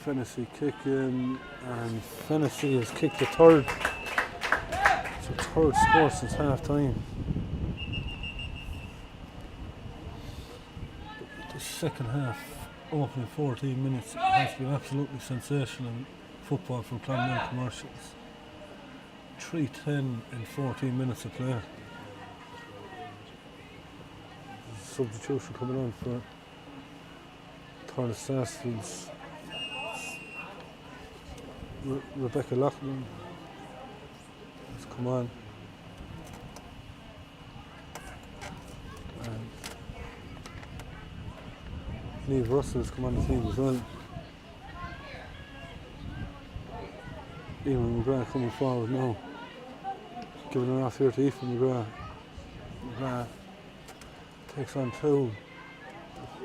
Finnessy kicking, and Finnessy has kicked the third. It's her third score since half time. The second half, opening 14 minutes, has been absolutely sensational football from Clonmel Commercials. 3-10 in 14 minutes of play. Substitution coming on for Thurles Sarsfields. Rebecca Loughlin has come on. And Niamh Russell has come on the team as well. Eamon McGrath coming forward now. Giving it off here to Aoife McGrath. McGrath takes on 2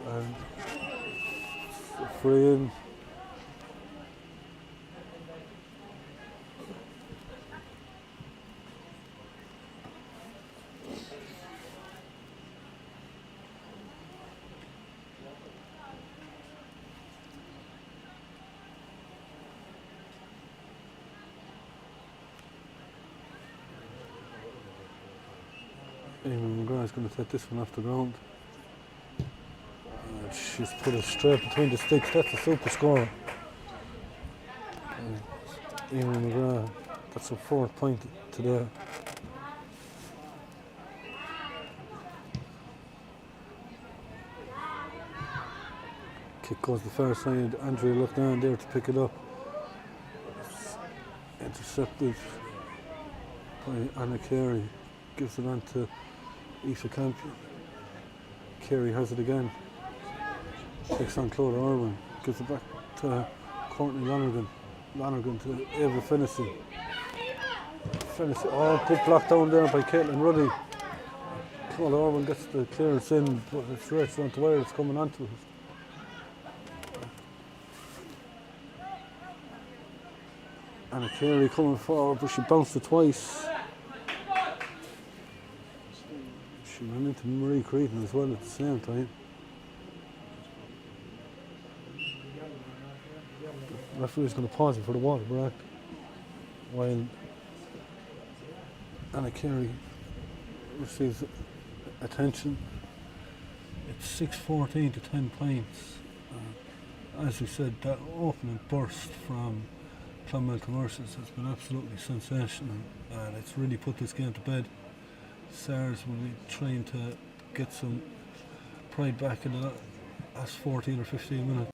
and free in. Eamon McGrath is going to take this one off the ground. And she's put it straight between the sticks. That's a super score. Eamon McGrath, that's her 4th point today. Kick goes the far side. Andrea looked down there to pick it up. It's intercepted by Anna Carey. Gives it on to Aoife Campion. Carey has it again. Takes on Claudia Irwin. Gives it back to Courtney Lonergan. Lonergan to Eva Fennessy. Oh, good block down there by Caitlin Ruddy. Claudia Irwin gets the clearance in, but it's right on the wire, it's coming onto it. Anna Carey coming forward, but she bounced it twice. She ran into Marie Creedon as well at the same time. The referee's going to pause it for the water break while Anna Carey receives attention. It's 6:14 to 10 points. As we said, that opening burst from Clonmel Commercials has been absolutely sensational, and it's really put this game to bed. Sars will be trying to get some pride back in the last 14 or 15 minutes.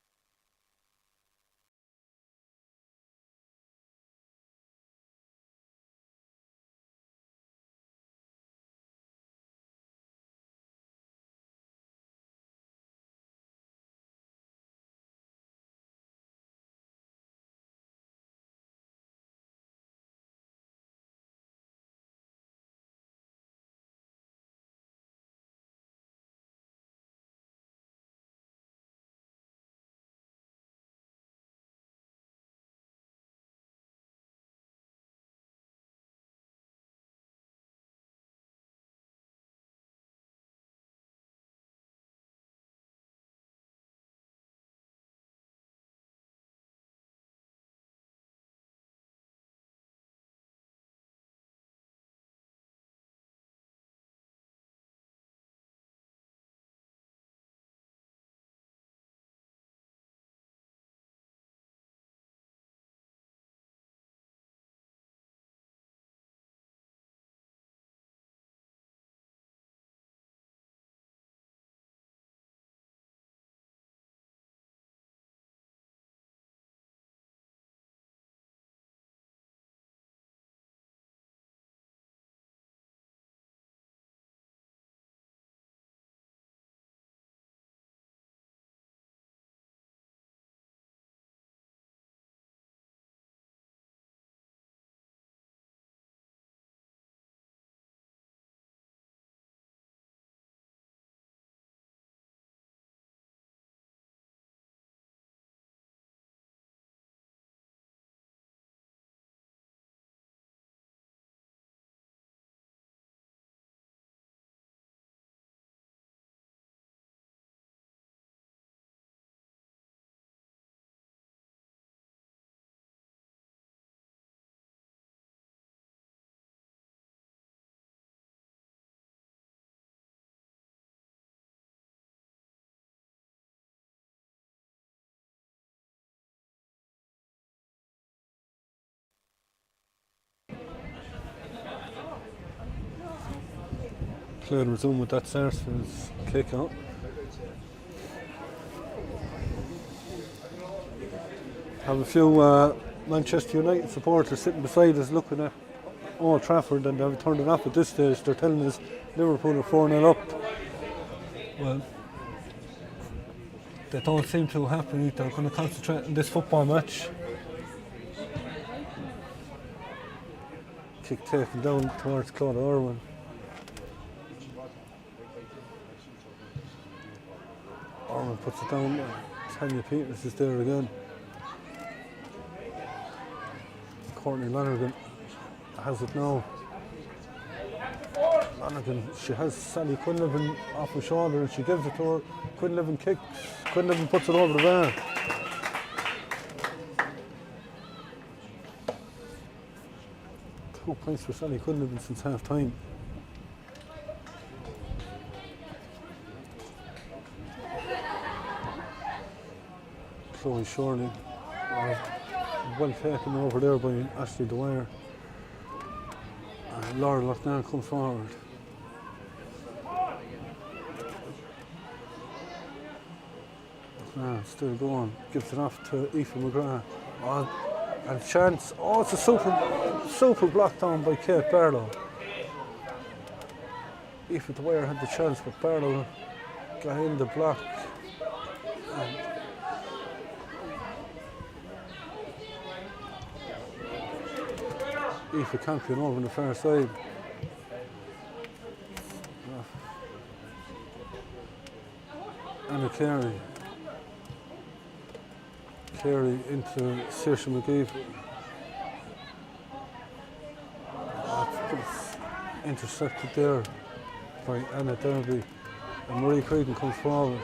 Play to resume with that Sarsfields kick out. Have a few Manchester United supporters sitting beside us looking at Old Trafford, and they've turned it off at this stage. They're telling us Liverpool are 4-0 up. Well, they don't seem too happy. They're going to concentrate on this football match. Kick taken down towards Claudia Irwin. puts it down. Tanya Peters is there again. Courtney Lonergan has it now. Lonergan, she has Sally Quinlivan off her shoulder and she gives it to her. Quinlivan kicks. Quinlivan puts it over the bar. Two points for Sally Quinlivan since half time. Chloe Shorley. Well taken over there by Ashley Dwyer. Laura Loughnane comes forward. Still going. Gives it off to Aoife McGrath. And chance. Oh, it's a super block down by Kate Barlow. Aoife Dwyer had the chance, but Barlow got in the block. And Aoife Campion over on the far side. Anna Carey into Saoirse McGeever. Intercepted there by Anna Derby. And Marie Creedon comes forward.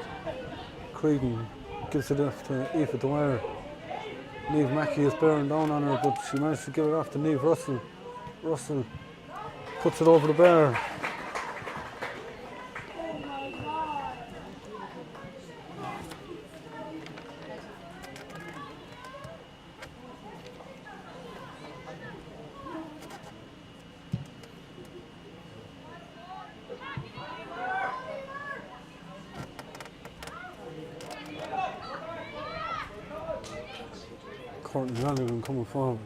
Creedon gives it off to Aoife Dwyer. Niamh Mackey is bearing down on her, but she managed to give it off to Niamh Russell. Russell puts it over the bar. Courtney Lonergan coming forward.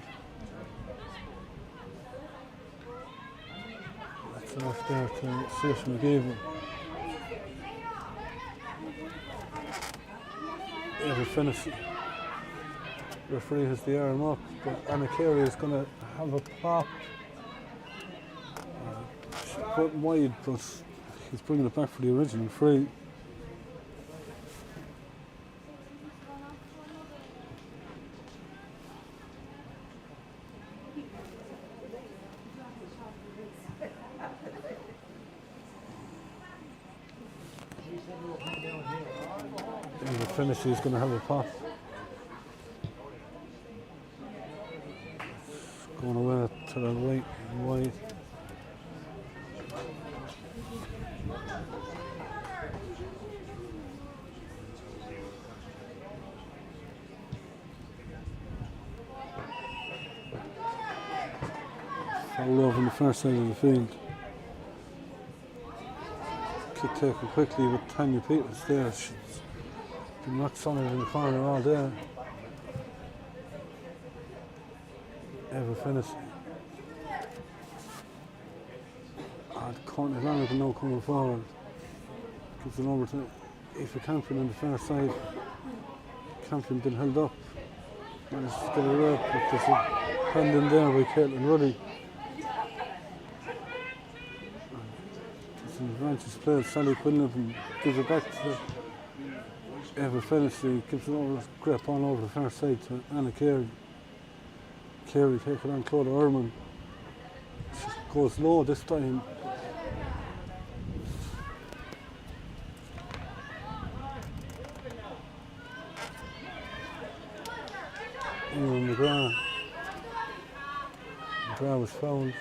That's off there to Saoirse McGeever. Eva Finnessy. Referee has the arm up, but Anna Carey is going to have a pop. She's put wide, but he's bringing it back for the original free. Finnessy is going to have a pop. It's going away to the right and wide. Foul over on the far side of the field. Kick taken quickly with Tanya Peters there. She's been rock solid in the corner all day. Eva Finnessy. And Courtney Lonergan now coming forward. Gives it over to Aoife Campion on the far side. Campion been held up. Managed to get it right, but there's a hand in there by Caitlin Ruddy. It's an advantage play. Sally Quinlivan gives it back to Eva Finnessy, gives it over, grip on over the far side to Anna Carey. Carey taking on Clodagh Ehrman. She goes low this time. McGrath. McGrath was fouled.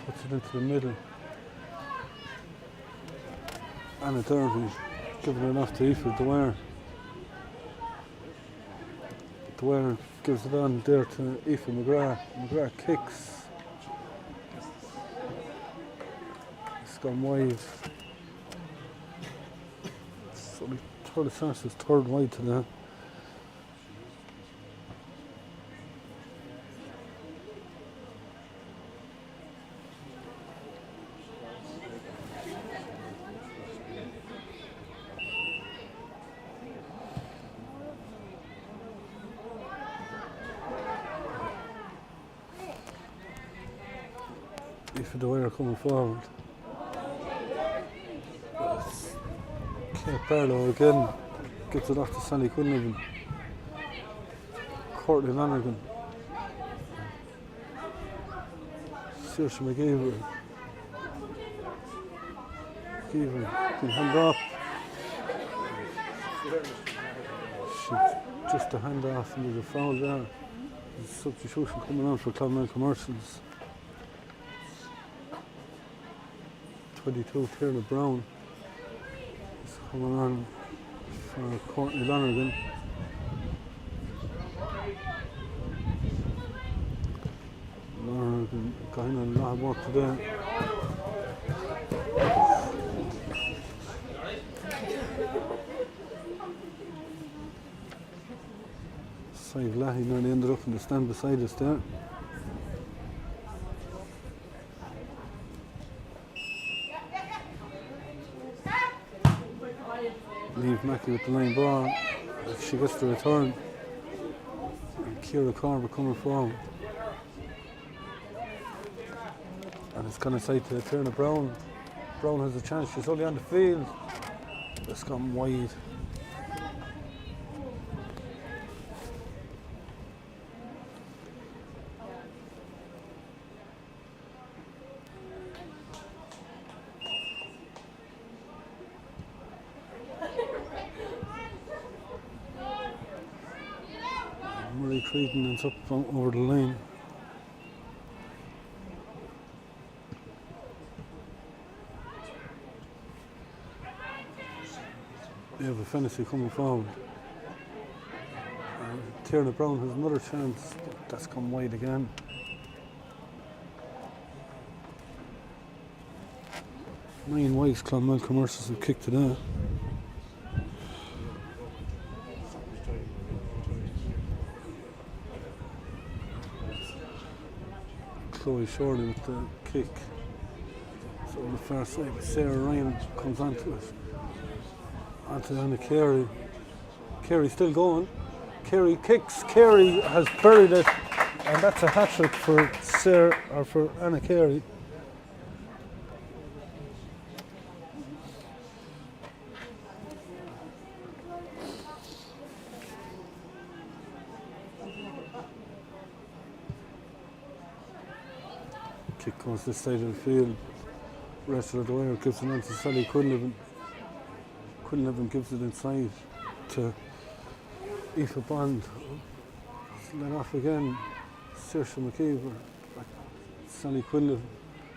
Puts it into the middle. Anna Derby giving it off to Aoife Dwyer. Dwyer gives it on there to Aoife McGrath. McGrath kicks. It's gone wide. So Thurles Sarsfields third wide to that. Aoife Dwyer coming forward. Kate Barlow again gets it off to Sally Quinlivan. Courtney Lonergan. Saoirse McGeever. McGeever can hand off. She just a hand off into the foul there. There's a substitution coming on for Clonmel Commercials. 22 Tierna Brown is coming on for Courtney Lonergan. Lonergan got in a lot of work today. Sive Lahey nearly ended up in the stand beside us there. Leave Mackie with the line ball. If she gets the return. And Ciara Carver coming forward. And it's gone inside to Tierna Brown. Brown has a chance, she's only on the field. It's gone wide. Murray Creedon ends up over the line. Eva Fennessy coming forward. Tierna Brown has another chance, but that's come wide again. Nine wides Clonmel Commercials have kicked today. Chloe Shorley with the kick. So on the far side, Sarah Ryan comes onto it. Onto Anna Carey. Carey still going. Carey kicks. Carey has buried it, and that's a hat trick for Sarah or for Anna Carey. Kick goes this side of the field. Rest of the wire gives it on to Sally Quinlivan. Quinlivan gives it inside to Aoife Bond. It's let off again. Saoirse McGeever. Sally Quinlivan.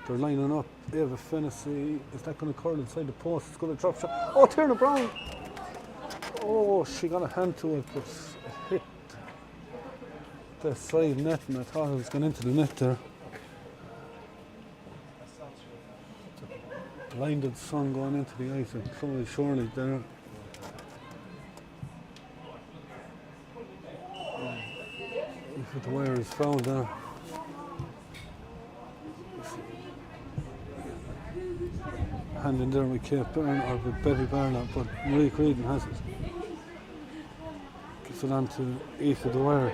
They're lining up. Eva Fennessy. Is that going to curl inside the post? It's going to drop shot. Oh, Tierna Brown! Oh, she got a hand to it, but it hit the side net, and I thought it was going into the net there. Blinded sun going into the ice and Chloe Shorley there. If the wire is fouled there. Hand in there with Kate Byrne or with Betty Barlow, but Marie Creedon has it. Gives it on to Aoife Dwyer.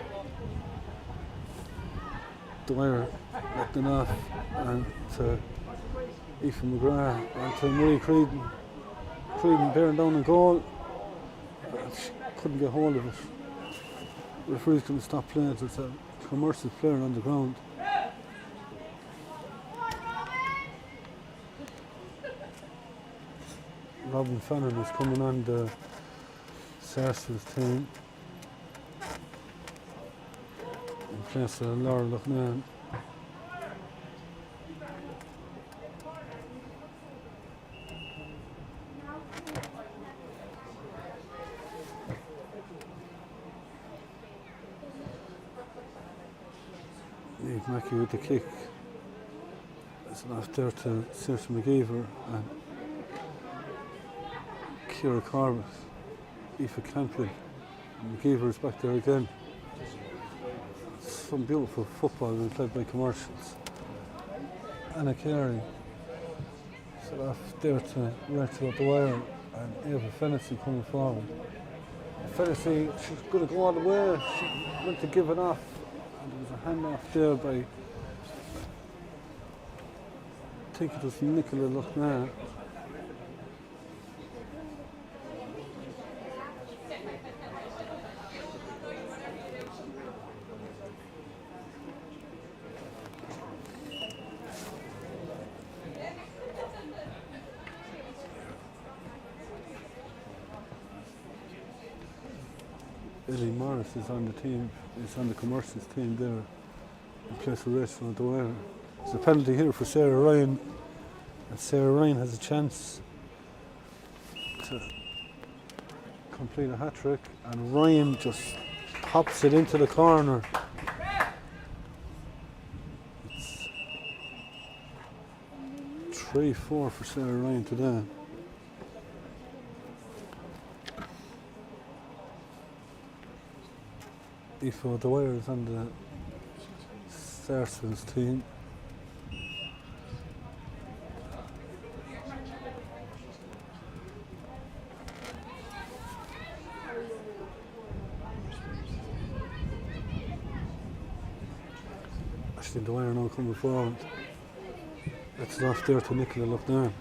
Dwyer letting off and to Aoife McGrath and to Marie Creedon. Creedon bearing down the goal. She couldn't get hold of it. The referee's going to stop playing. There's a commercial player on the ground. Robin Fannin is coming on the Sarsfields team in place of Laura Loughnane. Niamh Mackey with the kick. It's off there to Saoirse McGeever and Ciara Corbett, Aoife Campion. McGeever is back there again. Some beautiful football being played by Commercials. Anna Carey. So off there to Rachel Dwyer and Eva Fennessy coming forward. Fennessy, she's going to go all the way. She went to give it off. And there was a hand off there by, I think it was Nicola Loughnane. Ellie Morris is on the team, is on the commercials team there in place of Rachel O'Dwyer. There's a penalty here for Sarah Ryan, and Sarah Ryan has a chance to complete a hat-trick, and Ryan just pops it into the corner. It's 3-4 for Sarah Ryan today. Aoife O'Dwyer is on the Sarsfields team. O'Dwyer now coming forward. It's off there to Nicola Loughnane.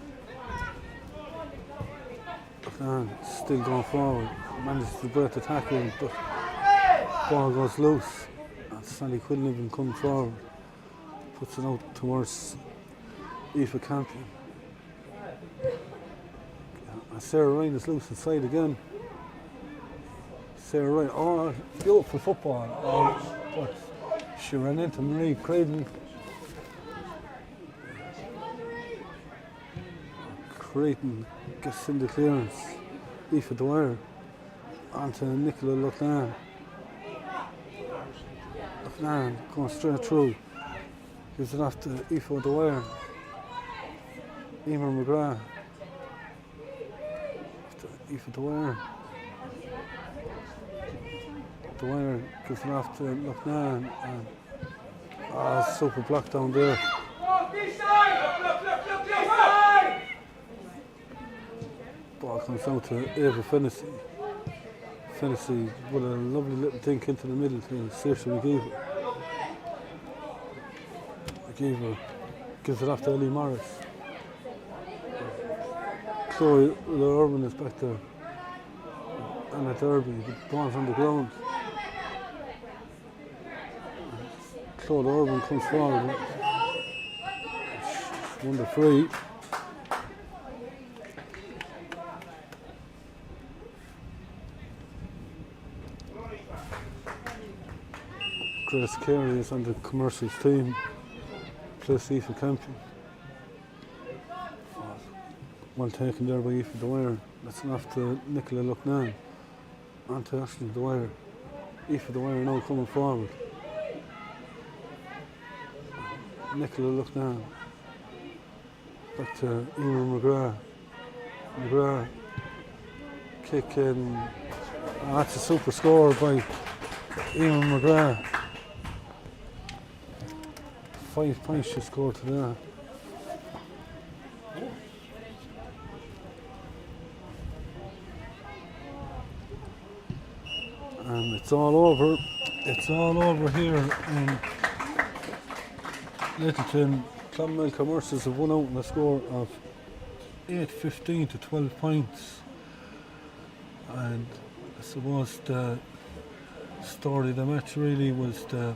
Loughnane still going forward. Manages to break the tackle, but ball goes loose. And Sally Quinlivan coming forward. Puts it out towards Aoife Campion. And Sarah Ryan is loose inside again. Sarah Ryan, oh, beautiful football. But she ran into Marie Creighton. Creighton gets in the clearance. Aoife O'Dwyer onto Nicola Loughnane. Loughnane going straight through. Gives it off to Aoife O'Dwyer. Emer McGrath. Aoife O'Dwyer. O'Dwyer gives it off to Loughnane, and super block down there. Ball comes down to Ava Fennessy. Fennessy with a lovely little dink into the middle to Saoirse McGeever. McGeever gives it off to Ellie Morris. Chloe Urban is back there. Anna Derby, the ball's on the ground. Claude Urban comes forward. Won the free. Grace Carey is on the commercials team. Plus Aoife Campion. Well taken there by Aoife O'Dwyer. That's enough to Nicola Loughnane. On to Ashley O'Dwyer. Aoife O'Dwyer now coming forward. Nicola Loughnane. Back to Emer McGrath. McGrath kick in. That's a super score by Emer McGrath. 5 points she scored today. And it's all over. It's all over here in Littleton. Clonmel Commercials have won out in a score of 8-15 to 12 points. And I suppose the story of the match really was the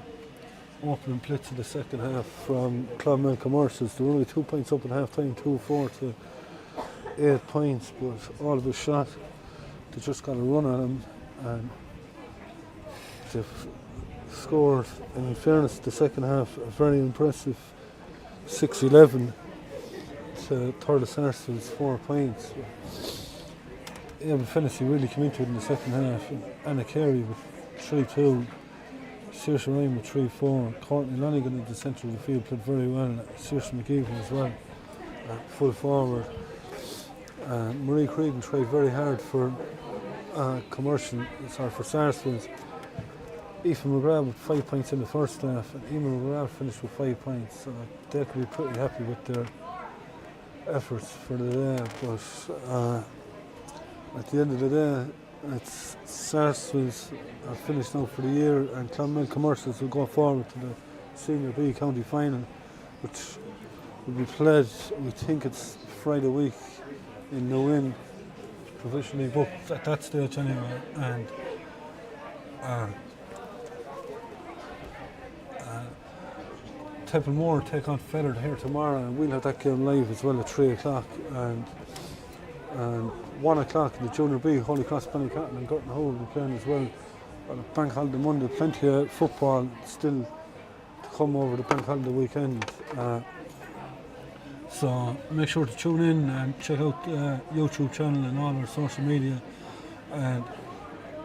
opening blitz of the second half from Clonmel Commercials. They were only 2 points up at half time, 2-4 to 8 points, but all of a shot they just got a run at them, and they've scored, in fairness, the second half a very impressive 6-11 to Thurles Sarsfields, 4 points. Ava Fennessy really came into it in the second half. Anna Carey with 3-2. Saoirse Ryan with 3-4. Courtney Lonigan in the centre of the field played very well. Saoirse McGeever as well, full forward. Marie Cregan tried very hard for for Sarsfields. Aoife McGrath with 5 points in the first half, and Emer McGrath finished with 5 points. So they could be pretty happy with their efforts for the day. But at the end of the day, it's Sarsfields are finished now for the year, and Clonmel Commercials will go forward to the Senior B County Final, which will be played, we think it's Friday week in Newin, provisionally booked at that stage anyway. And Templemore take on Feather here tomorrow, and we'll have that game live as well at 3 o'clock. And 1 o'clock in the Junior B, Holy Cross Ballycotton and Gorton Hole will be playing as well Bank holiday Monday, plenty of football still to come over the bank holiday weekend. So make sure to tune in and check out the YouTube channel and all our social media. And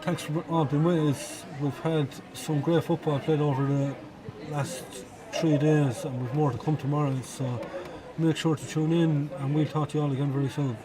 thanks for all being with us. We've had some great football played over the last 3 days, and we've more to come tomorrow. So make sure to tune in, and we'll talk to you all again very soon.